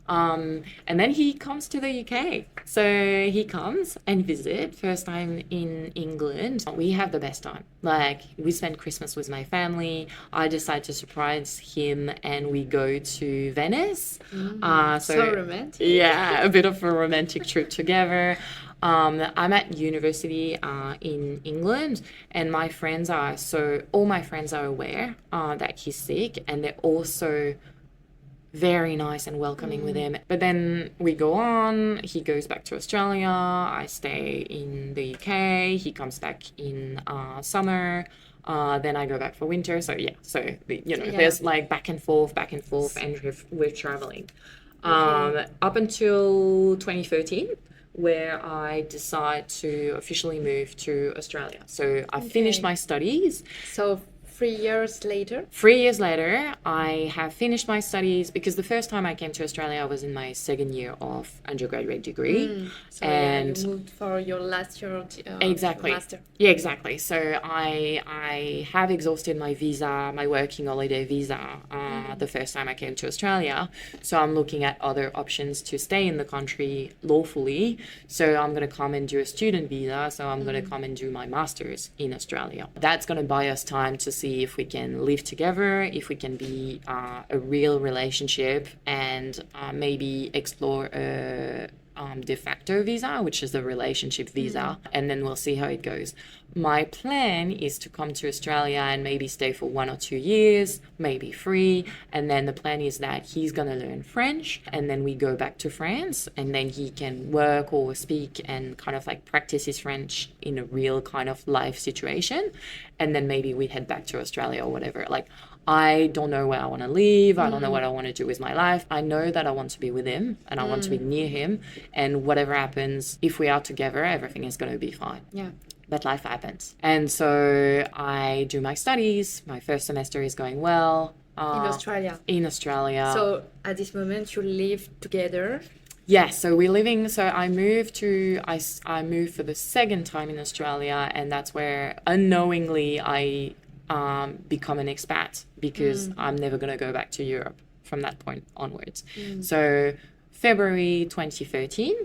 And then he comes to the UK. So he comes and visit, first time in England. We have the best time. Like, we spend Christmas with my family. I decide to surprise him and we go to Venice. So romantic. Yeah, a bit of a romantic trip together. I'm at university in England, and all my friends are aware that he's sick, and they're also very nice and welcoming with him. But then we go on, he goes back to Australia, I stay in the UK, he comes back in summer, then I go back for winter. So there's like back and forth, and we're traveling. Up until 2013, where I decide to officially move to Australia. So I finished my studies. So 3 years later? 3 years later, I have finished my studies, because the first time I came to Australia, I was in my second year of undergraduate degree. So you moved for your last year of exactly. master. Yeah, exactly. So I have exhausted my visa, my working holiday visa, the first time I came to Australia. So I'm looking at other options to stay in the country lawfully. So I'm going to come and do a student visa. So I'm going to come and do my master's in Australia. That's going to buy us time to see if we can live together, if we can be a real relationship, and maybe explore a de facto visa, which is a relationship visa, and then we'll see how it goes. My plan is to come to Australia and maybe stay for 1 or 2 years, maybe 3, and then the plan is that he's going to learn French, and then we go back to France, and then he can work or speak and kind of like practice his French in a real kind of life situation, and then maybe we head back to Australia or whatever. Like, I don't know where I want to live. I don't know what I want to do with my life. I know that I want to be with him and I want to be near him. And whatever happens, if we are together, everything is going to be fine. Yeah. But life happens. And so I do my studies. My first semester is going well. In Australia. In Australia. So at this moment, you live together. Yeah, so we're living. So I moved for the second time in Australia, and that's where unknowingly I become an expat, because I'm never going to go back to Europe from that point onwards. So February 2013,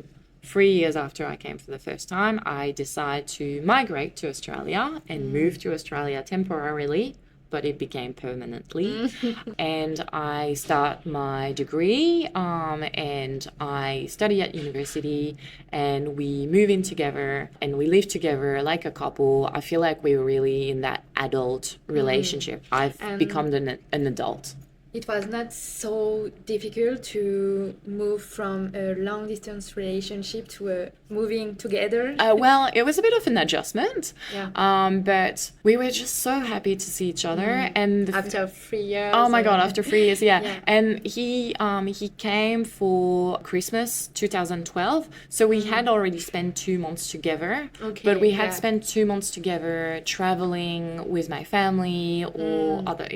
3 years after I came for the first time, I decide to migrate to Australia and move to Australia temporarily, but it became permanently. And I start my degree, and I study at university, and we move in together and we live together like a couple. I feel like we're really in that adult relationship. I've become an adult. It was not so difficult to move from a long distance relationship to a moving together. Well, it was a bit of an adjustment. Yeah. But we were just so happy to see each other. And after 3 years. Oh my God, after 3 years, yeah. And he came for Christmas 2012. So we had already spent 2 months together. Okay, but we had spent 2 months together traveling with my family or other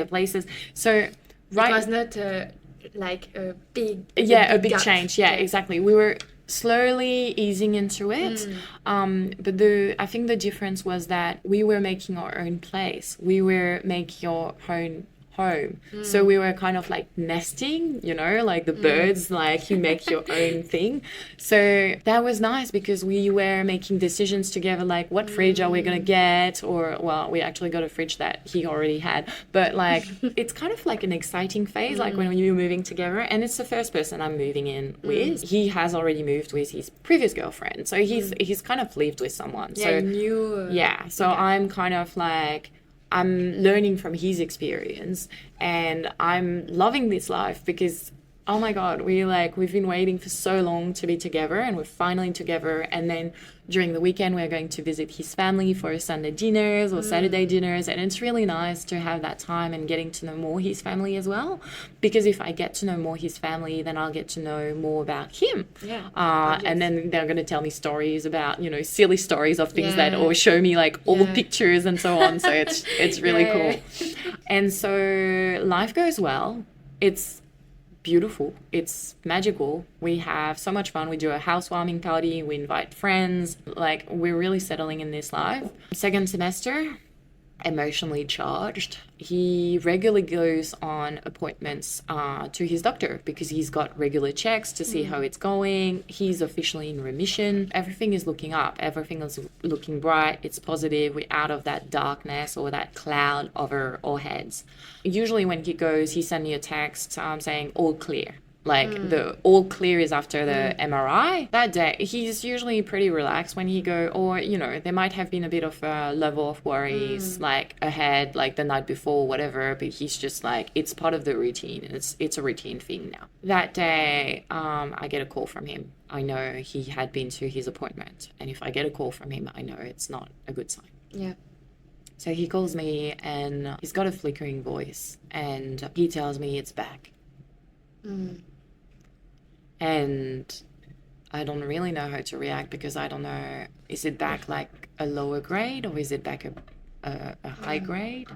places. So it was not like a big big gap. change. Yeah, exactly. We were slowly easing into it. But I think the difference was that we were making our own place. We were making our own home. So we were kind of like nesting, like the birds, like you make your own thing. So that was nice because we were making decisions together, like what fridge are we going to get? Or, well, we actually got a fridge that he already had. But like, it's kind of like an exciting phase, like when you're moving together. And it's the first person I'm moving in with. He has already moved with his previous girlfriend. So he's kind of lived with someone. Yeah, so new. So Okay. I'm kind of like, I'm learning from his experience and I'm loving this life because, oh my God, we've been waiting for so long to be together and we're finally together. And then during the weekend, we're going to visit his family for Sunday dinners or Saturday dinners. And it's really nice to have that time and getting to know more his family as well. Because if I get to know more his family, then I'll get to know more about him. Yeah. And then they're going to tell me stories about, silly stories of things that, Yeah. or show me like old Yeah. pictures and so on. So it's really Yeah. cool. And so life goes well. It's beautiful. It's magical. We have so much fun. We do a housewarming party. We invite friends. Like, we're really settling in this life. Second semester, emotionally charged. He regularly goes on appointments to his doctor because he's got regular checks to see how it's going. He's officially in remission. Everything is looking up. Everything is looking bright. It's positive. We're out of that darkness or that cloud over our heads. Usually when he goes, he sends me a text saying all clear. Like the all clear is after the MRI. That day, he's usually pretty relaxed when he go, or, there might have been a bit of a level of worries like ahead, like the night before, whatever, but he's just like, it's part of the routine. It's a routine thing now. That day, I get a call from him. I know he had been to his appointment. And if I get a call from him, I know it's not a good sign. Yeah. So he calls me and he's got a flickering voice and he tells me it's back. And I don't really know how to react because I don't know, is it back like a lower grade or is it back a high grade?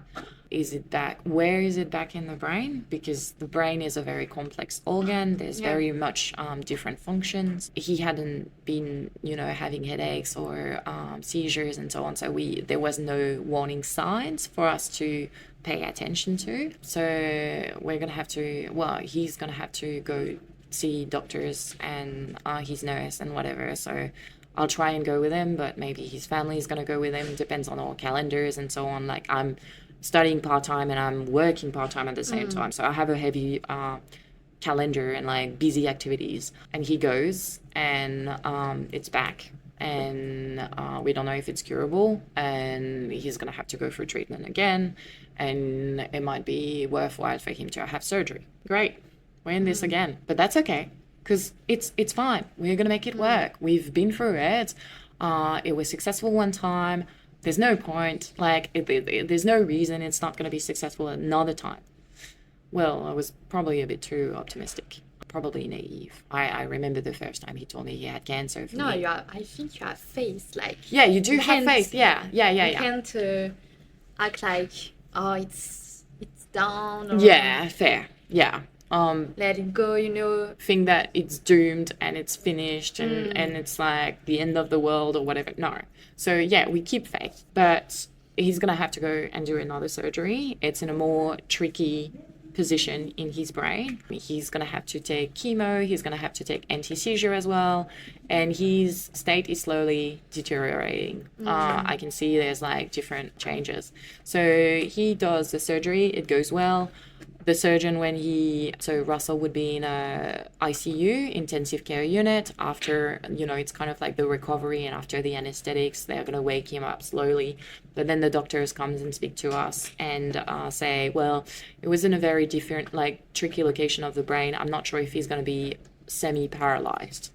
Is it back, where is it back in the brain? Because the brain is a very complex organ. There's very much different functions. He hadn't been, having headaches or seizures and so on. So there was no warning signs for us to pay attention to. So we're going to have to, he's going to have to go see doctors and his nurse and whatever. So I'll try and go with him, but maybe his family is going to go with him. Depends on our calendars and so on. Like, I'm studying part-time and I'm working part-time at the same time. So I have a heavy calendar and like busy activities. And he goes and it's back. And we don't know if it's curable and he's going to have to go for treatment again. And it might be worthwhile for him to have surgery. Great. We're in this again, but that's okay because it's fine. We're going to make it work. We've been through it. It was successful one time. There's no point. Like, there's no reason it's not going to be successful another time. Well, I was probably a bit too optimistic, probably naive. I remember the first time he told me he had cancer. For No, me. I think you have faith. Like, Yeah, you do have can't- faith. Yeah. you can't act like, oh, it's down. Or Yeah, fair. Yeah. let it go. Think that it's doomed and it's finished and it's like the end of the world or whatever. No. So yeah, we keep faith, but he's going to have to go and do another surgery. It's in a more tricky position in his brain. He's going to have to take chemo. He's going to have to take anti-seizure as well. And his state is slowly deteriorating. I can see there's like different changes. So he does the surgery. It goes well. The surgeon, so Russell would be in a ICU, intensive care unit. After, it's kind of like the recovery and after the anesthetics, they're going to wake him up slowly. But then the doctors comes and speak to us and say, well, it was in a very different, like, tricky location of the brain. I'm not sure if he's going to be semi-paralyzed.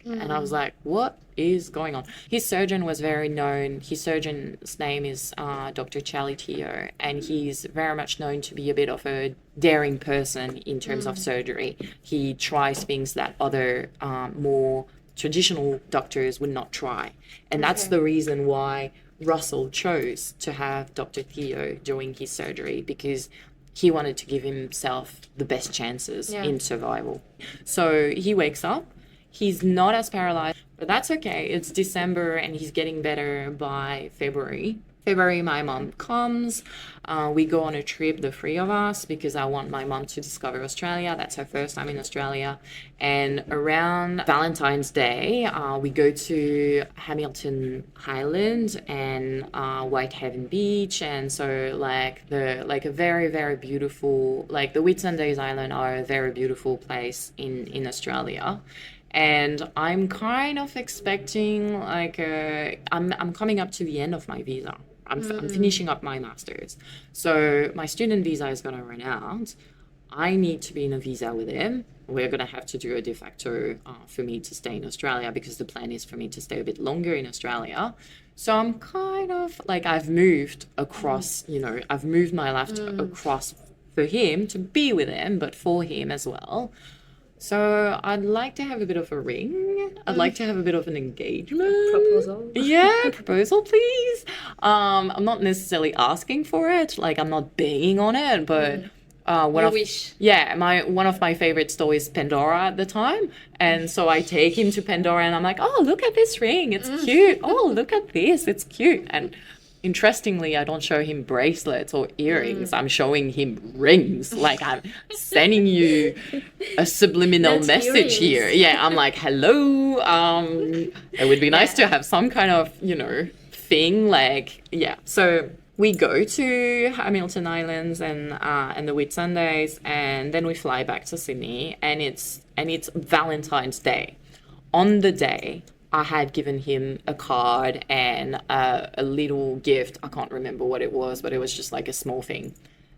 And I was like, what is going on? His surgeon was very known. His surgeon's name is Dr. Charlie Teo, and he's very much known to be a bit of a daring person in terms of surgery. He tries things that other more traditional doctors would not try. And that's the reason why Russell chose to have Dr. Theo doing his surgery, because he wanted to give himself the best chances in survival. So he wakes up. He's not as paralyzed, but that's okay. It's December and he's getting better by February. February, my mom comes. We go on a trip, the three of us, because I want my mom to discover Australia. That's her first time in Australia. And around Valentine's Day, we go to Hamilton Highland and Whitehaven Beach. And so a very, very beautiful, like the Whitsundays Island are a very beautiful place in Australia. And I'm kind of expecting I'm coming up to the end of my visa. I'm finishing up my master's. So my student visa is going to run out. I need to be in a visa with him. We're going to have to do a de facto for me to stay in Australia, because the plan is for me to stay a bit longer in Australia. So I'm kind of like, I've moved across, I've moved my life across for him to be with him, but for him as well. So I'd like to have a bit of a ring. I'd like to have a bit of an engagement. Proposal. Yeah, proposal, please. I'm not necessarily asking for it. Like, I'm not begging on it, but wish. Yeah, one of my favorite stores is Pandora at the time. And so I take him to Pandora and I'm like, oh, look at this ring. It's cute. Oh, look at this. It's cute. And interestingly, I don't show him bracelets or earrings. I'm showing him rings. Like, I'm sending you a subliminal message here. Yeah, I'm like, hello. It would be nice to have some kind of, thing. Like, yeah. So we go to Hamilton Islands and the Whitsundays, and then we fly back to Sydney, and it's Valentine's Day. On the day, I had given him a card and a little gift. I can't remember what it was, but it was just like a small thing.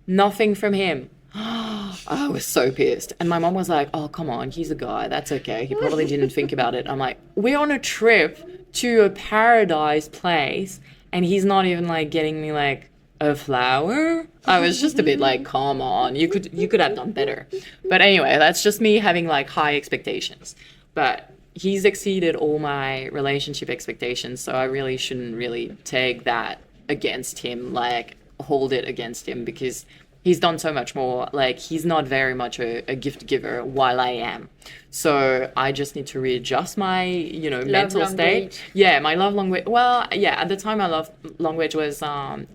Nothing from him. I was so pissed. And my mom was like, oh, come on, he's a guy. That's okay. He probably didn't think about it. I'm like, we're on a trip to a paradise place, and he's not even like getting me like a flower. I was just a bit like, come on, you could have done better. But anyway, that's just me having like high expectations. But he's exceeded all my relationship expectations, so I really shouldn't really take that against him, like hold it against him, because he's done so much more. Like, he's not very much a gift giver, while I am. So I just need to readjust my, mental state. Yeah, my love language. Well, yeah, at the time my love language was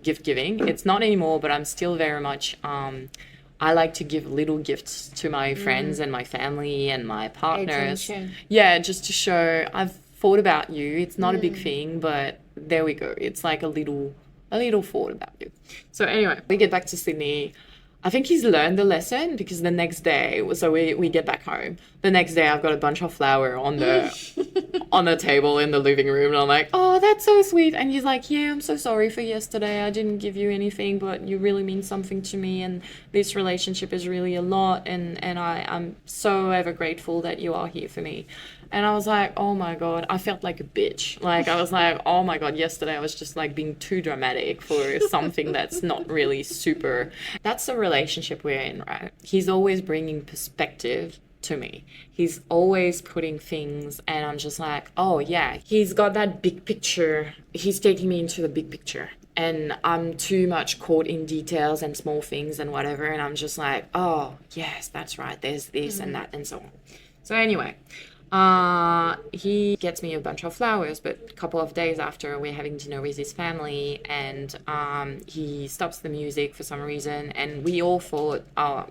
gift giving. It's not anymore, but I'm still very much I like to give little gifts to my friends and my family and my partners. Attention. Yeah, just to show I've thought about you. It's not a big thing, but there we go. It's like a little thought about you. So anyway, we get back to Sydney. I think he's learned the lesson, because the next day, so we get back home. The next day, I've got a bunch of flower on the table in the living room, and I'm like, oh, that's so sweet. And he's like, yeah, I'm so sorry for yesterday. I didn't give you anything, but you really mean something to me, and this relationship is really a lot, and I'm so ever grateful that you are here for me. And I was like, oh my God, I felt like a bitch. Like, I was like, oh my God, yesterday I was just like being too dramatic for something that's not really super. That's the relationship we're in, right? He's always bringing perspective to me. He's always putting things, and I'm just like, oh yeah, he's got that big picture. He's taking me into the big picture. And I'm too much caught in details and small things and whatever. And I'm just like, oh, yes, that's right. There's this and that and so on. So anyway, he gets me a bunch of flowers, but a couple of days after, we're having dinner with his family, and he stops the music for some reason, and we all thought,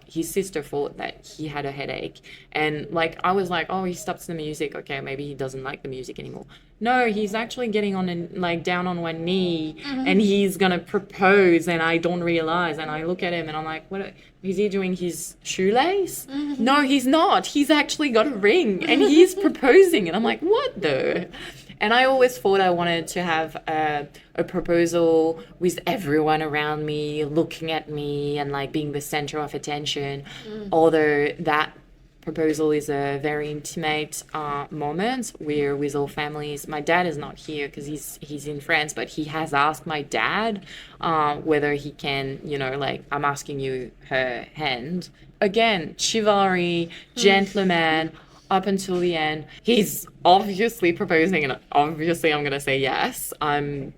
his sister thought that he had a headache, and like I was like, oh, he stops the music, okay, maybe he doesn't like the music anymore. No, he's actually getting on and like down on one knee, and he's gonna propose, and I don't realize, and I look at him and I'm like, what is he doing, his shoelace? No, he's not. He's actually got a ring and he's proposing, and I'm like, what the? And I always thought I wanted to have a proposal with everyone around me looking at me and like being the center of attention, although that proposal is a very intimate moment. We're with all families. My dad is not here because he's in France, but he has asked my dad whether he can, like, I'm asking you her hand. Again, chivalry, gentleman, up until the end. He's obviously proposing, and obviously I'm going to say yes. I'm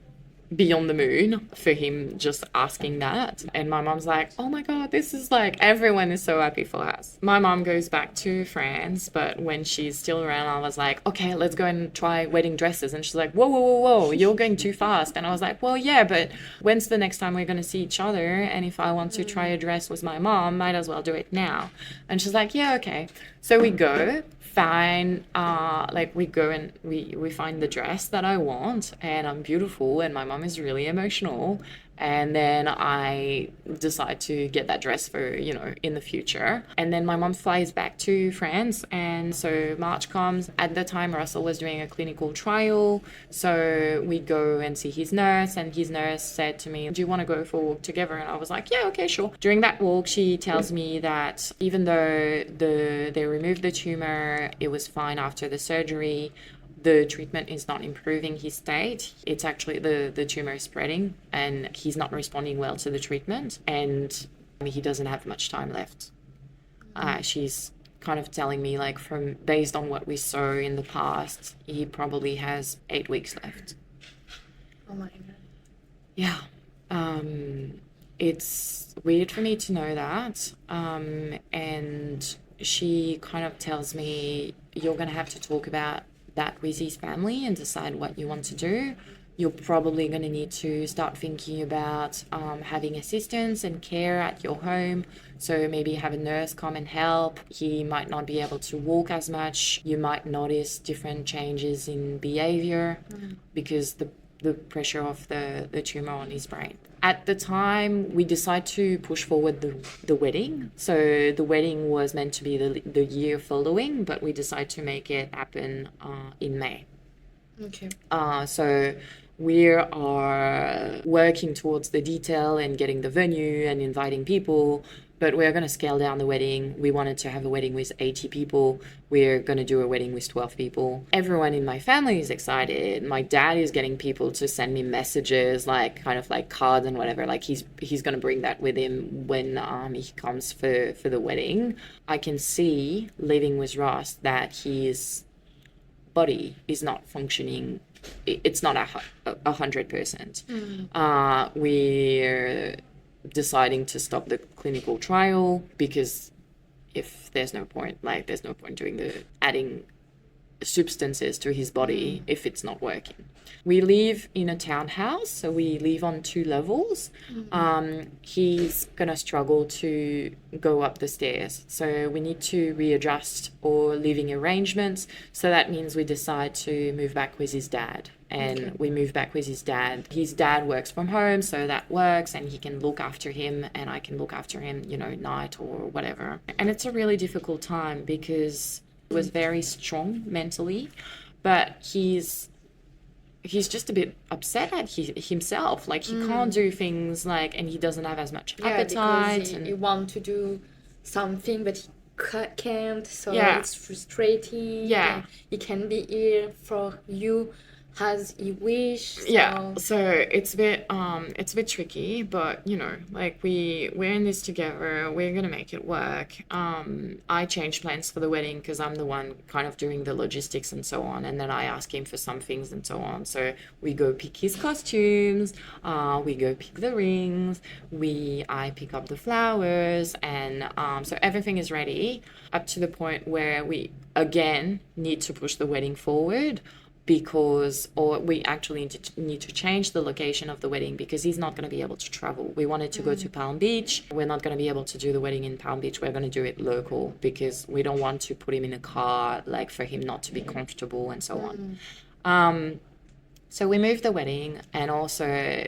beyond the moon for him just asking that. And my mom's like, oh my God, this is like, everyone is so happy for us. My mom goes back to France, but when she's still around, I was like, okay, let's go and try wedding dresses. And she's like, whoa, whoa, whoa, whoa, you're going too fast. And I was like, well, yeah, but when's the next time we're going to see each other? And if I want to try a dress with my mom, might as well do it now. And she's like, yeah, okay. So we go. Fine, like we go and we find the dress that I want, and I'm beautiful, and my mom is really emotional, and then I decide to get that dress for, you know, in the future. And then my mom flies back to France, and so March comes. At the time, Russell was doing a clinical trial, so we go and see his nurse, and his nurse said to me, do you want to go for a walk together? And I was like, yeah, okay, sure. During that walk, she tells me that even though they removed the tumor, it was fine after the surgery, the treatment is not improving his state. It's actually the tumor is spreading, and he's not responding well to the treatment, and he doesn't have much time left. She's kind of telling me, like, from based on what we saw in the past, he probably has 8 weeks left. Oh my God. Yeah. It's weird for me to know that. And she kind of tells me, you're going to have to talk about that with his family and decide what you want to do. You're probably going to need to start thinking about having assistance and care at your home. So maybe have a nurse come and help. He might not be able to walk as much. You might notice different changes in behavior because the pressure of the tumor on his brain. At the time, we decided to push forward the wedding. So the wedding was meant to be the year following, but we decided to make it happen in May. Okay. So we are working towards the detail and getting the venue and inviting people, but we're going to scale down the wedding. We wanted to have a wedding with 80 people. We're going to do a wedding with 12 people. Everyone in my family is excited. My dad is getting people to send me messages, like kind of like cards and whatever. Like he's going to bring that with him when he comes for the wedding. I can see living with Ross that his body is not functioning. It's not 100%. We're deciding to stop the clinical trial because if there's no point doing adding substances to his body if it's not working. We live in a townhouse, so we live on 2 levels. He's gonna struggle to go up the stairs, so we need to readjust our living arrangements. So that means we decide to move back with his dad. And we move back with his dad. His dad works from home, so that works, and he can look after him, and I can look after him, night or whatever. And it's a really difficult time because he was very strong mentally, but he's just a bit upset at himself. Like, he can't do things, and he doesn't have as much appetite. Because he wants to do something, but he can't, so Yeah. it's frustrating. Yeah. He can be here for you as he wish. So it's a bit tricky, but we're in this together. We're gonna make it work. I changed plans for the wedding because I'm the one kind of doing the logistics and so on, and then I ask him for some things and so on. So we go pick his costumes, we go pick the rings, I pick up the flowers, and so everything is ready up to the point where we again need to push the wedding forward, or we actually need to change the location of the wedding because he's not going to be able to travel. We wanted to go to Palm Beach. We're not going to be able to do the wedding in Palm Beach. We're going to do it local because we don't want to put him in a car, for him not to be comfortable and so on. So we moved the wedding, and also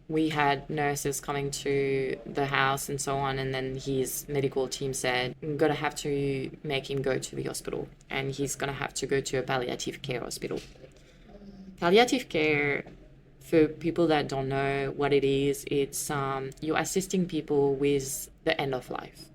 we had nurses coming to the house and so on, and then his medical team said, I'm going to have to make him go to the hospital, and he's going to have to go to a palliative care hospital. Palliative care, for people that don't know what it is, it's you're assisting people with the end of life.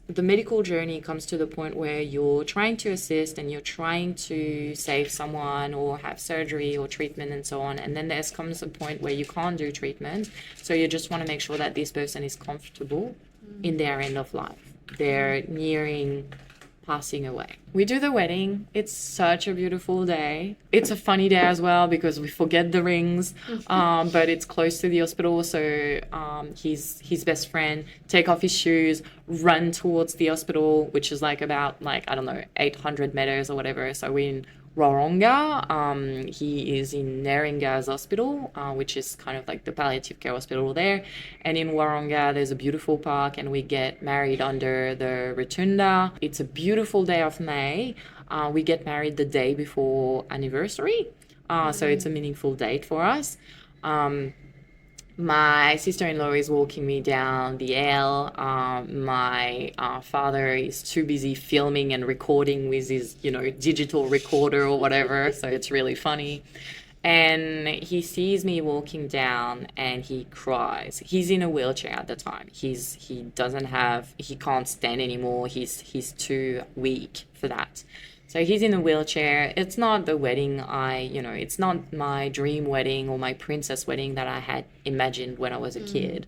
The medical journey comes to the point where you're trying to assist and you're trying to save someone or have surgery or treatment and so on. And then there comes a point where you can't do treatment. So you just want to make sure that this person is comfortable in their end of life. They're nearing passing away. We do the wedding. It's such a beautiful day. It's a funny day as well because we forget the rings, but it's close to the hospital. So his best friend take off his shoes, run towards the hospital, which is like about like, I don't know, 800 meters or whatever. So we're in Wahroonga. He is in Neringa's hospital, which is kind of like the palliative care hospital there. And in Wahroonga, there's a beautiful park, and we get married under the rotunda. It's a beautiful day of May. We get married the day before anniversary, so it's a meaningful date for us. My sister-in-law is walking me down the aisle. My father is too busy filming and recording with his, digital recorder or whatever. So it's really funny. And he sees me walking down and he cries. He's in a wheelchair at the time. He can't stand anymore. He's too weak for that. So he's in a wheelchair. It's not the wedding it's not my dream wedding or my princess wedding that I had imagined when I was a kid,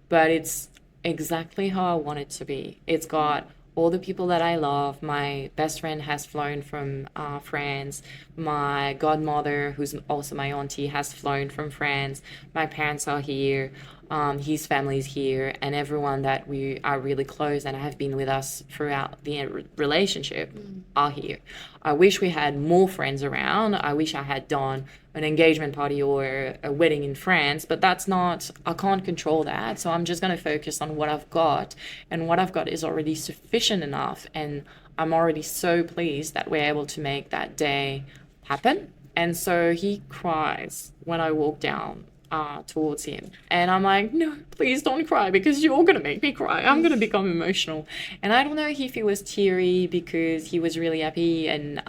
but it's exactly how I want it to be. It's got all the people that I love. My best friend has flown from France. My godmother, who's also my auntie, has flown from France. My parents are here. His family's here, and everyone that we are really close and have been with us throughout the relationship are here. I wish we had more friends around. I wish I had done an engagement party or a wedding in France, but I can't control that. So I'm just going to focus on what I've got, and what I've got is already sufficient enough. And I'm already so pleased that we're able to make that day happen. And so he cries when I walk down towards him, and I'm like, no, please don't cry, because you're gonna make me cry. I'm gonna become emotional. And I don't know if he was teary because he was really happy and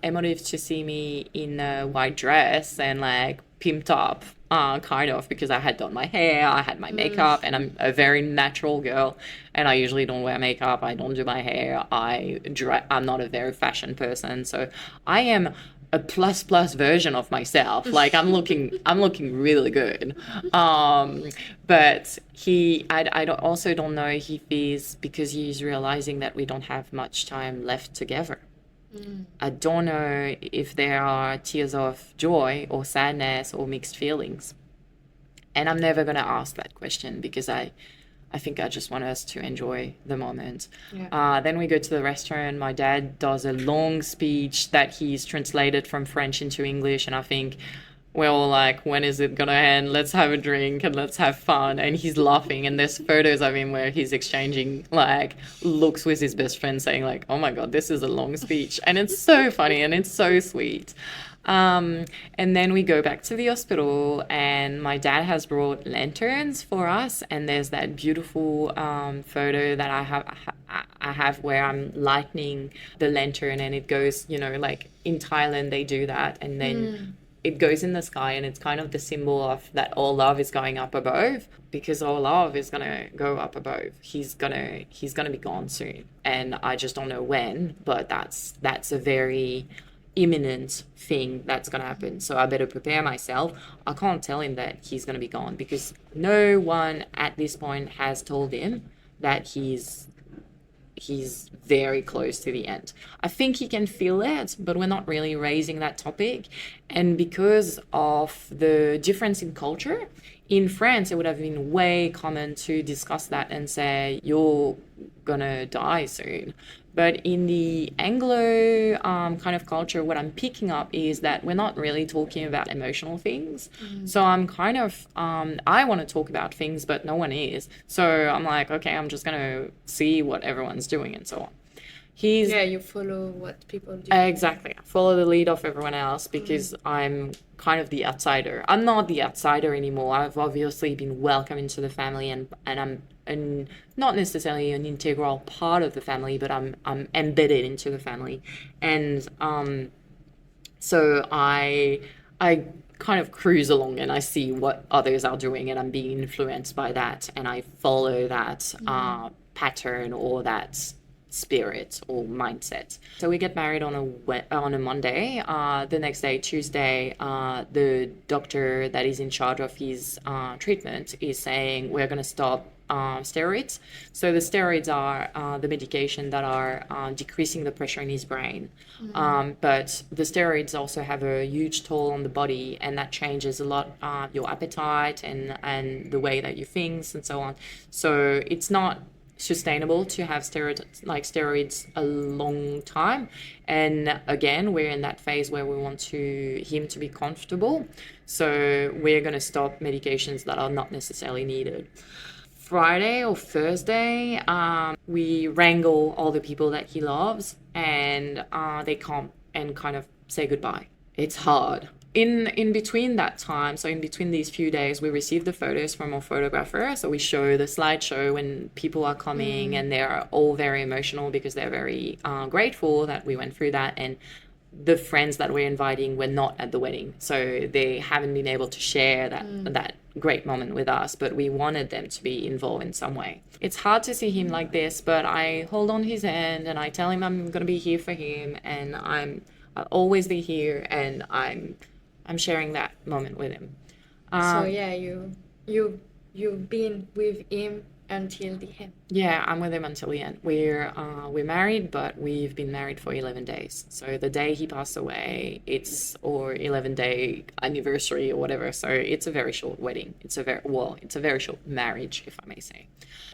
emotive to see me in a white dress and like pimped up, kind of, because I had done my hair, I had my makeup, and I'm a very natural girl, and I usually don't wear makeup, I don't do my hair, I'm not a very fashion person, so I am a plus version of myself. Like I'm looking really good. But I also don't know if he's, because he's realizing that we don't have much time left together. I don't know if there are tears of joy or sadness or mixed feelings. And I'm never going to ask that question, because I think I just want us to enjoy the moment. Yeah. Then we go to the restaurant. My dad does a long speech that he's translated from French into English. And I think we're all like, when is it going to end? Let's have a drink and let's have fun. And he's laughing. And there's photos of him where he's exchanging like looks with his best friend, saying like, oh my God, this is a long speech. And it's so funny and it's so sweet. And then we go back to the hospital, and my dad has brought lanterns for us, and there's that beautiful photo that I have where I'm lighting the lantern, and it goes, like in Thailand they do that, and then it goes in the sky, and it's kind of the symbol of that all love is going up above, because all love is gonna go up above. He's gonna be gone soon, and I just don't know when, but that's a very imminent thing that's going to happen. So I better prepare myself. I can't tell him that he's going to be gone, because no one at this point has told him that he's very close to the end. I think he can feel it, but we're not really raising that topic. And because of the difference in culture, in France, it would have been way common to discuss that and say, you're gonna die soon. But in the Anglo kind of culture, what I'm picking up is that we're not really talking about emotional things. So I'm kind of, I want to talk about things, but no one is. So I'm like, okay, I'm just going to see what everyone's doing and so on. You follow what people do. Exactly. I follow the lead of everyone else, because I'm kind of the outsider. I'm not the outsider anymore. I've obviously been welcomed into the family, and I'm not necessarily an integral part of the family, but I'm embedded into the family. And so I kind of cruise along and I see what others are doing, and I'm being influenced by that, and I follow that pattern or that spirit or mindset. So we get married on a Monday. The next day, Tuesday, the doctor that is in charge of his treatment is saying, we're going to stop steroids. So the steroids are the medication that are decreasing the pressure in his brain. But the steroids also have a huge toll on the body, and that changes a lot your appetite and the way that you think and so on. So it's not sustainable to have steroids a long time. And again, we're in that phase where we want him to be comfortable, so we're going to stop medications that are not necessarily needed. Friday or Thursday, we wrangle all the people that he loves, and they come and kind of say goodbye. It's hard. In between that time, so in between these few days, we receive the photos from our photographer. So we show the slideshow when people are coming, and they're all very emotional because they're very grateful that we went through that. And the friends that we're inviting were not at the wedding, so they haven't been able to share that great moment with us, but we wanted them to be involved in some way. It's hard to see him like this, but I hold on his hand and I tell him I'm going to be here for him, and I'll always be here, and I'm sharing that moment with him. So yeah, you've been with him until the end. Yeah, I'm with him until the end. We're married, but we've been married for 11 days. So the day he passed away, it's our 11-day anniversary or whatever. So it's a very short wedding. It's a very short marriage, if I may say.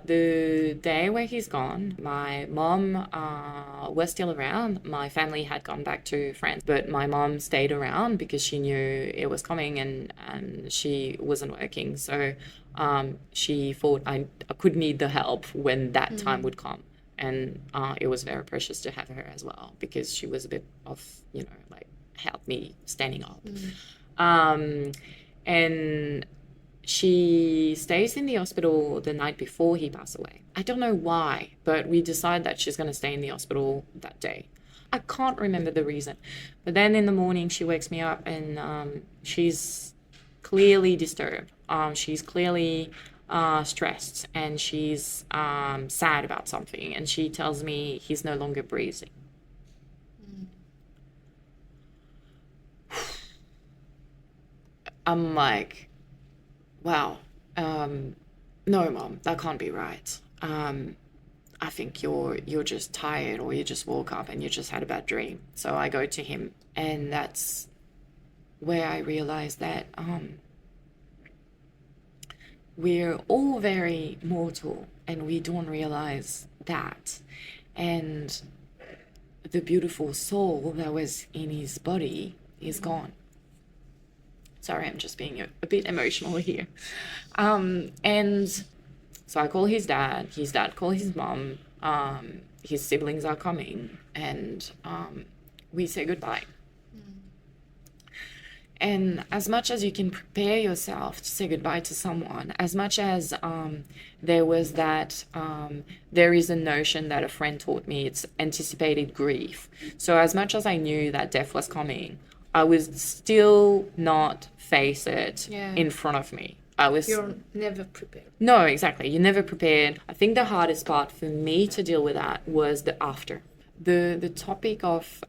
The day where he's gone, my mom was still around. My family had gone back to France, but my mom stayed around because she knew it was coming, and she wasn't working. So she thought I could need the help when that time would come. And it was very precious to have her as well, because she was a bit of, like, help me standing up. And she stays in the hospital the night before he passed away. I don't know why, but we decide that she's going to stay in the hospital that day. I can't remember the reason. But then in the morning, she wakes me up, and she's clearly disturbed. She's clearly stressed, and she's sad about something. And she tells me he's no longer breathing. I'm like, wow, no, Mom, that can't be right. I think you're just tired, or you just woke up and you just had a bad dream. So I go to him, and that's where I realized that we're all very mortal, and we don't realize that. And the beautiful soul that was in his body is gone. Sorry, I'm just being a bit emotional here. And so I call his dad calls his mom, his siblings are coming, and we say goodbye. And as much as you can prepare yourself to say goodbye to someone, as much as there was that, there is a notion that a friend taught me, it's anticipated grief. So as much as I knew that death was coming, I was still not face it in front of me. You're never prepared. No, exactly. You're never prepared. I think the hardest part for me to deal with that was the after. The topic of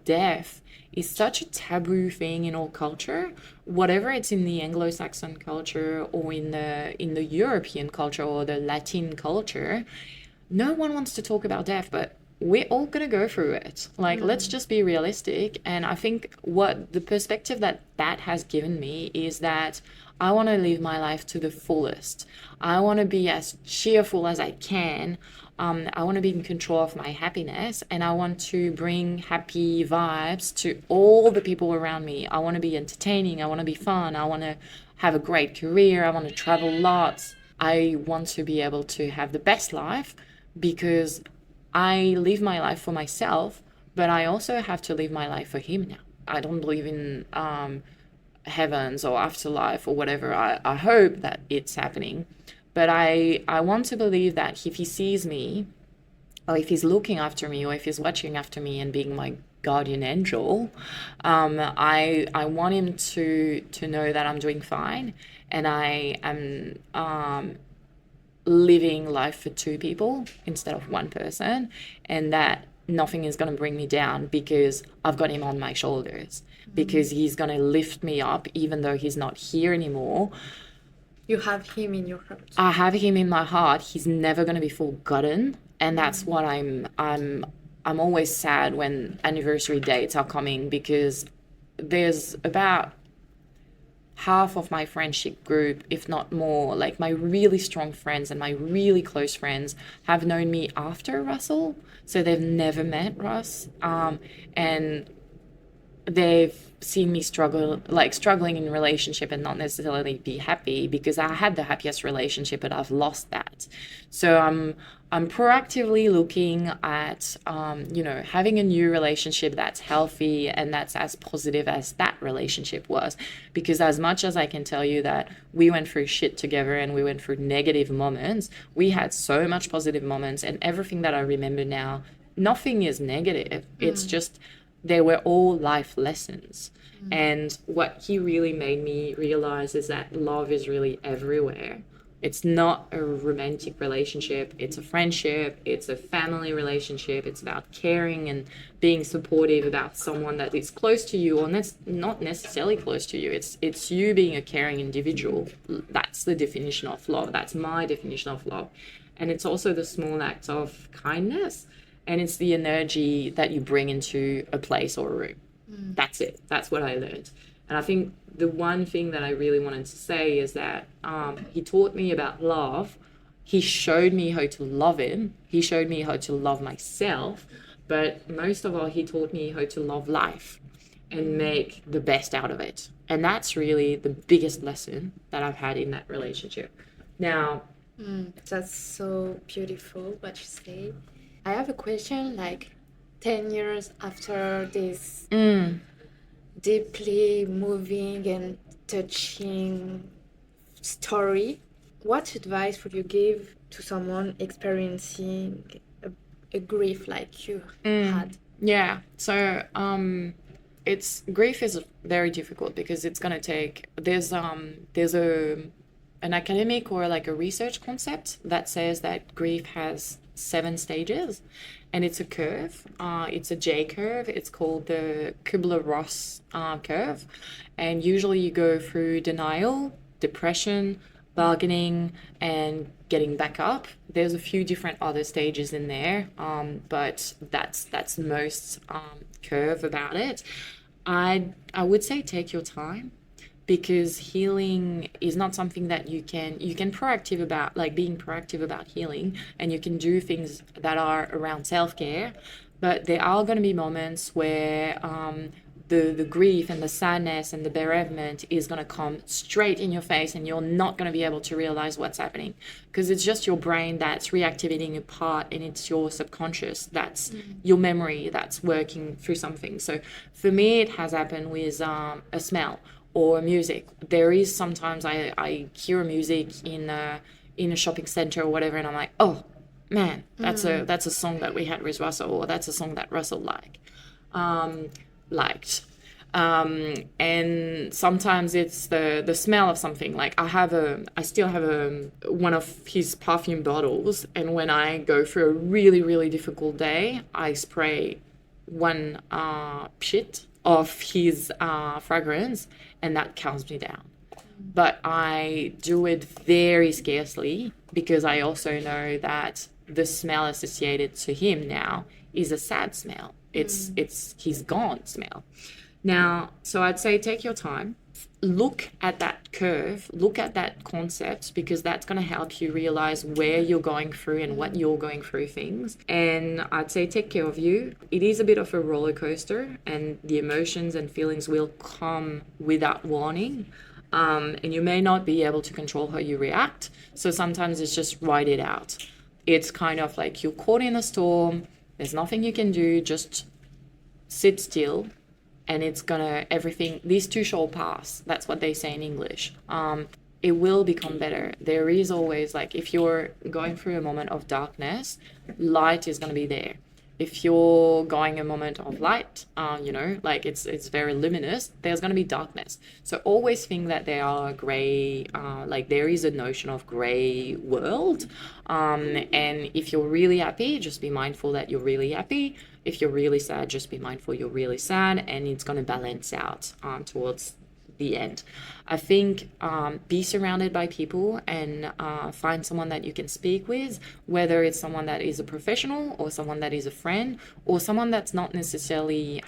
death is such a taboo thing in our culture, whatever it's in the Anglo-Saxon culture or in the European culture or the Latin culture. No one wants to talk about death, but we're all going to go through it. Like, let's just be realistic. And I think what the perspective that has given me is that I want to live my life to the fullest. I want to be as cheerful as I can. I want to be in control of my happiness, and I want to bring happy vibes to all the people around me. I want to be entertaining. I want to be fun. I want to have a great career. I want to travel lots. I want to be able to have the best life, because I live my life for myself, but I also have to live my life for him now. I don't believe in heavens or afterlife or whatever. I hope that it's happening. But I want to believe that if he sees me, or if he's looking after me, or if he's watching after me and being my guardian angel, I want him to know that I'm doing fine, and I am living life for two people instead of one person, and that nothing is going to bring me down because I've got him on my shoulders, because he's going to lift me up even though he's not here anymore. You have him in your heart. I have him in my heart. He's never going to be forgotten, and that's what I'm always sad when anniversary dates are coming, because there's about half of my friendship group, if not more, like my really strong friends and my really close friends, have known me after Russell, so they've never met Russ, and they've seen me struggling in relationship and not necessarily be happy, because I had the happiest relationship but I've lost that. So I'm proactively looking at having a new relationship that's healthy and that's as positive as that relationship was, because as much as I can tell you that we went through shit together and we went through negative moments, we had so much positive moments, and everything that I remember now, nothing is negative. It's just they were all life lessons. And what he really made me realize is that love is really everywhere. It's not a romantic relationship, it's a friendship, it's a family relationship. It's about caring and being supportive about someone that is close to you, or not necessarily close to you. It's you being a caring individual. That's the definition of love. That's my definition of love. And it's also the small acts of kindness, and it's the energy that you bring into a place or a room. That's it. That's what I learned. And I think the one thing that I really wanted to say is that he taught me about love. He showed me how to love him. He showed me how to love myself. But most of all, he taught me how to love life and make the best out of it. And that's really the biggest lesson that I've had in that relationship. Now, That's so beautiful what you say. I have a question, like 10 years after this deeply moving and touching story, what advice would you give to someone experiencing a grief like you had? yeah. So it's grief is very difficult, because it's gonna take there's an academic or like a research concept that says that grief has 7 stages, and it's a curve. It's a J curve. It's called the Kubler-Ross curve, and usually you go through denial, depression, bargaining, and getting back up. There's a few different other stages in there, but that's the most curve about it. I would say take your time, because healing is not something that you can proactive about, like being proactive about healing, and you can do things that are around self-care, but there are going to be moments where the grief and the sadness and the bereavement is going to come straight in your face, and you're not going to be able to realize what's happening, because it's just your brain that's reactivating a part, and it's your subconscious, that's your memory that's working through something. So for me, it has happened with a smell or music. There is sometimes I hear music in a shopping center or whatever, and I'm like, oh man, that's a song that we had with Russell, or that's a song that Russell liked. And sometimes it's the smell of something. Like I still have one of his perfume bottles, and when I go through a really, really difficult day, I spray one pit of his fragrance, and that calms me down. But I do it very scarcely, because I also know that the smell associated to him now is a sad smell. It's he's gone smell. Now, so I'd say take your time, look at that curve, look at that concept, because that's going to help you realize where you're going through and what you're going through things. And I'd say take care of you. It is a bit of a roller coaster, and the emotions and feelings will come without warning. And you may not be able to control how you react. So sometimes it's just ride it out. It's kind of like you're caught in a storm. There's nothing you can do. Just sit still, and it's gonna, everything, these too shall pass. That's what they say in English. It will become better. There is always, like, if you're going through a moment of darkness, light is gonna be there. If you're going a moment of light, like it's very luminous, there's going to be darkness. So always think that there are gray, like there is a notion of gray world. And if you're really happy, just be mindful that you're really happy. If you're really sad, just be mindful you're really sad, and it's going to balance out towards the end. I think be surrounded by people and find someone that you can speak with, whether it's someone that is a professional or someone that is a friend or someone that's not necessarily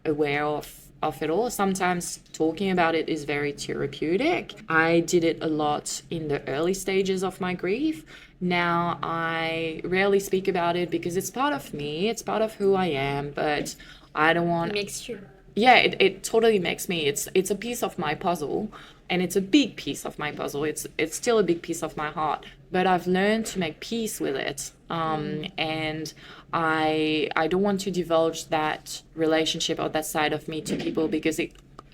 aware of it all. Sometimes talking about it is very therapeutic. I did it a lot in the early stages of my grief. Now I rarely speak about it because it's part of me, it's part of who I am, but I don't want... It makes you. Yeah, it totally makes me. It's a piece of my puzzle, and it's a big piece of my puzzle. It's still a big piece of my heart, but I've learned to make peace with it. And I don't want to divulge that relationship or that side of me to people because it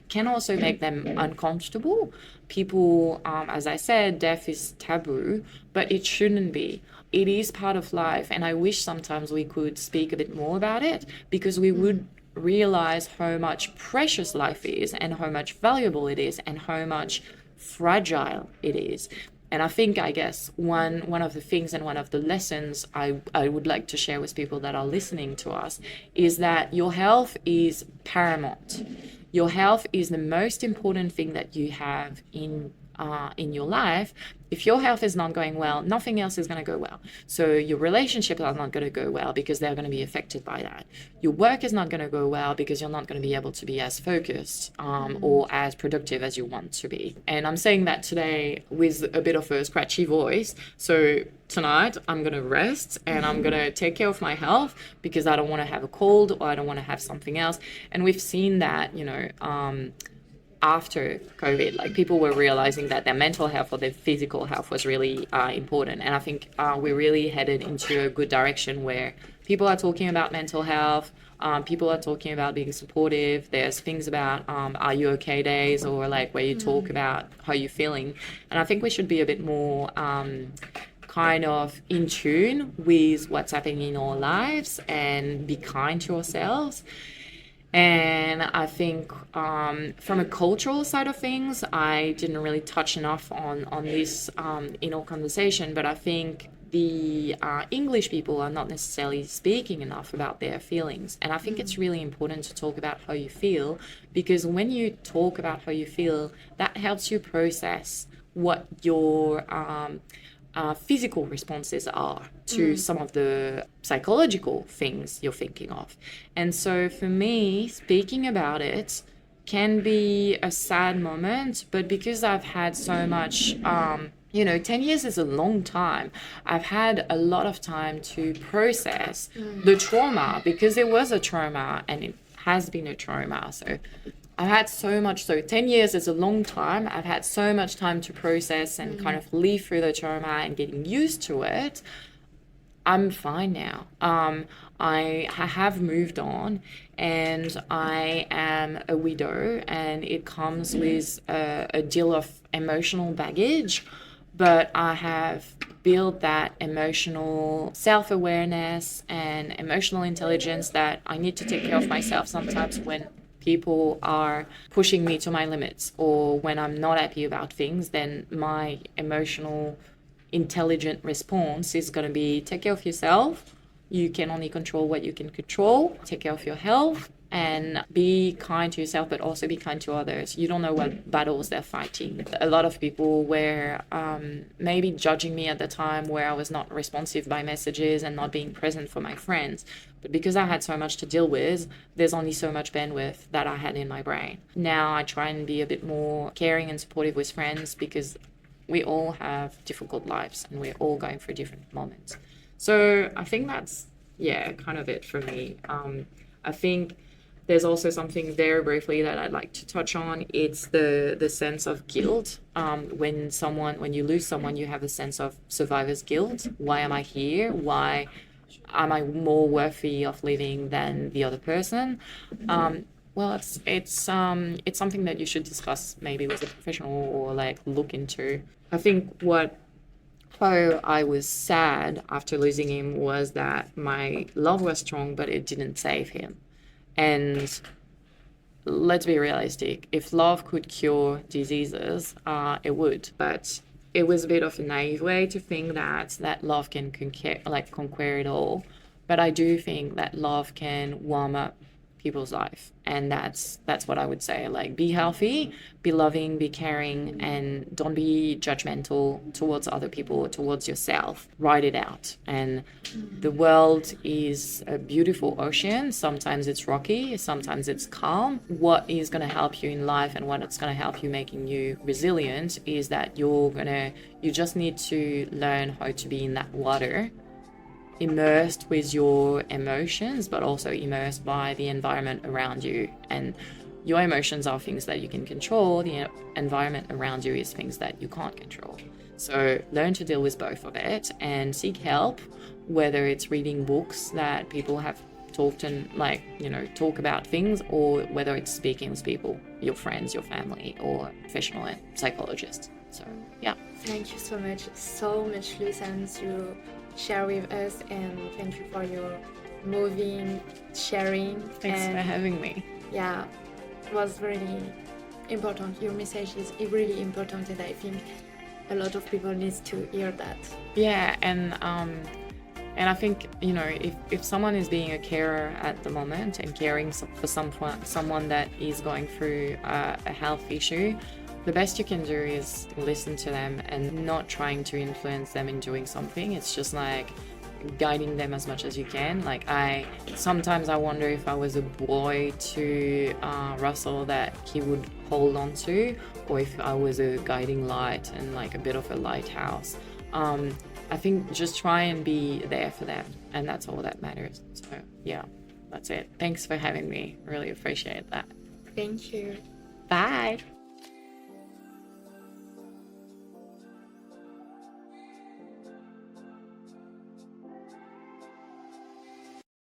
can also make them uncomfortable. People, as I said, death is taboo, but it shouldn't be. It is part of life, and I wish sometimes we could speak a bit more about it because we would realize how much precious life is and how much valuable it is and how much fragile it is. And I think, I guess, one of the things and one of the lessons I would like to share with people that are listening to us is that your health is paramount. Your health is the most important thing that you have in your life. If your health is not going well, nothing else is going to go well. So your relationships are not going to go well because they're going to be affected by that. Your work is not going to go well because you're not going to be able to be as focused or as productive as you want to be. And I'm saying that today with a bit of a scratchy voice. So tonight I'm going to rest and I'm going to take care of my health because I don't want to have a cold or I don't want to have something else. And we've seen that, after COVID, like people were realizing that their mental health or their physical health was really important. And I think we're really headed into a good direction where people are talking about mental health. People are talking about being supportive. There's things about are you okay days or like where you talk about how you're feeling. And I think we should be a bit more kind of in tune with what's happening in our lives and be kind to ourselves. And I think from a cultural side of things, I didn't really touch enough on this in our conversation, but I think the English people are not necessarily speaking enough about their feelings. And I think it's really important to talk about how you feel, because when you talk about how you feel, that helps you process what your physical responses are to some of the psychological things you're thinking of. And so for me, speaking about it can be a sad moment, but because I've had so much 10 years is a long time. I've had a lot of time to process the trauma, because it was a trauma and it has been a trauma. So I've had so much, so 10 years is a long time. I've had so much time to process and kind of live through the trauma and getting used to it. I'm fine now. I have moved on and I am a widow, and it comes with a deal of emotional baggage, but I have built that emotional self-awareness and emotional intelligence that I need to take care of myself sometimes when people are pushing me to my limits, or when I'm not happy about things, then my emotional intelligent response is going to be take care of yourself. You can only control what you can control. Take care of your health and be kind to yourself, but also be kind to others. You don't know what battles they're fighting. A lot of people were maybe judging me at the time where I was not responsive by messages and not being present for my friends. But because I had so much to deal with, there's only so much bandwidth that I had in my brain. Now I try and be a bit more caring and supportive with friends, because we all have difficult lives and we're all going through different moments. So I think that's, kind of it for me. I think there's also something very briefly that I'd like to touch on. It's the sense of guilt. When you lose someone, you have a sense of survivor's guilt. Why am I here? Why am I more worthy of living than the other person? Well, it's something that you should discuss maybe with a professional or like look into. I think how I was sad after losing him was that my love was strong, but it didn't save him. And let's be realistic. If love could cure diseases, it would. But it was a bit of a naive way to think that love can conquer it all. But I do think that love can warm up people's life. And that's what I would say. Like, be healthy, be loving, be caring, and don't be judgmental towards other people or towards yourself. Write it out. And the world is a beautiful ocean. Sometimes it's rocky, sometimes it's calm. What is going to help you in life and what it's going to help you making you resilient is that you just need to learn how to be in that water, immersed with your emotions, but also immersed by the environment around you. And your emotions are things that you can control. The environment around you is things that you can't control. So learn to deal with both of it and seek help, whether it's reading books that people have talked and talk about things, or whether it's speaking with people, your friends, your family, or professional psychologists. So yeah. Thank you so much, Lucien, to share with us, and thank you for your moving sharing. Thanks for having me. Yeah, it was really important. Your message is really important, and I think a lot of people need to hear that. Yeah, and I think, if someone is being a carer at the moment and caring for someone that is going through a health issue, the best you can do is listen to them and not trying to influence them in doing something. It's just like guiding them as much as you can. Like, sometimes I wonder if I was a boy to Russell that he would hold on to, or if I was a guiding light and like a bit of a lighthouse. I think just try and be there for them, and that's all that matters. So yeah, that's it. Thanks for having me. Really appreciate that. Thank you. Bye.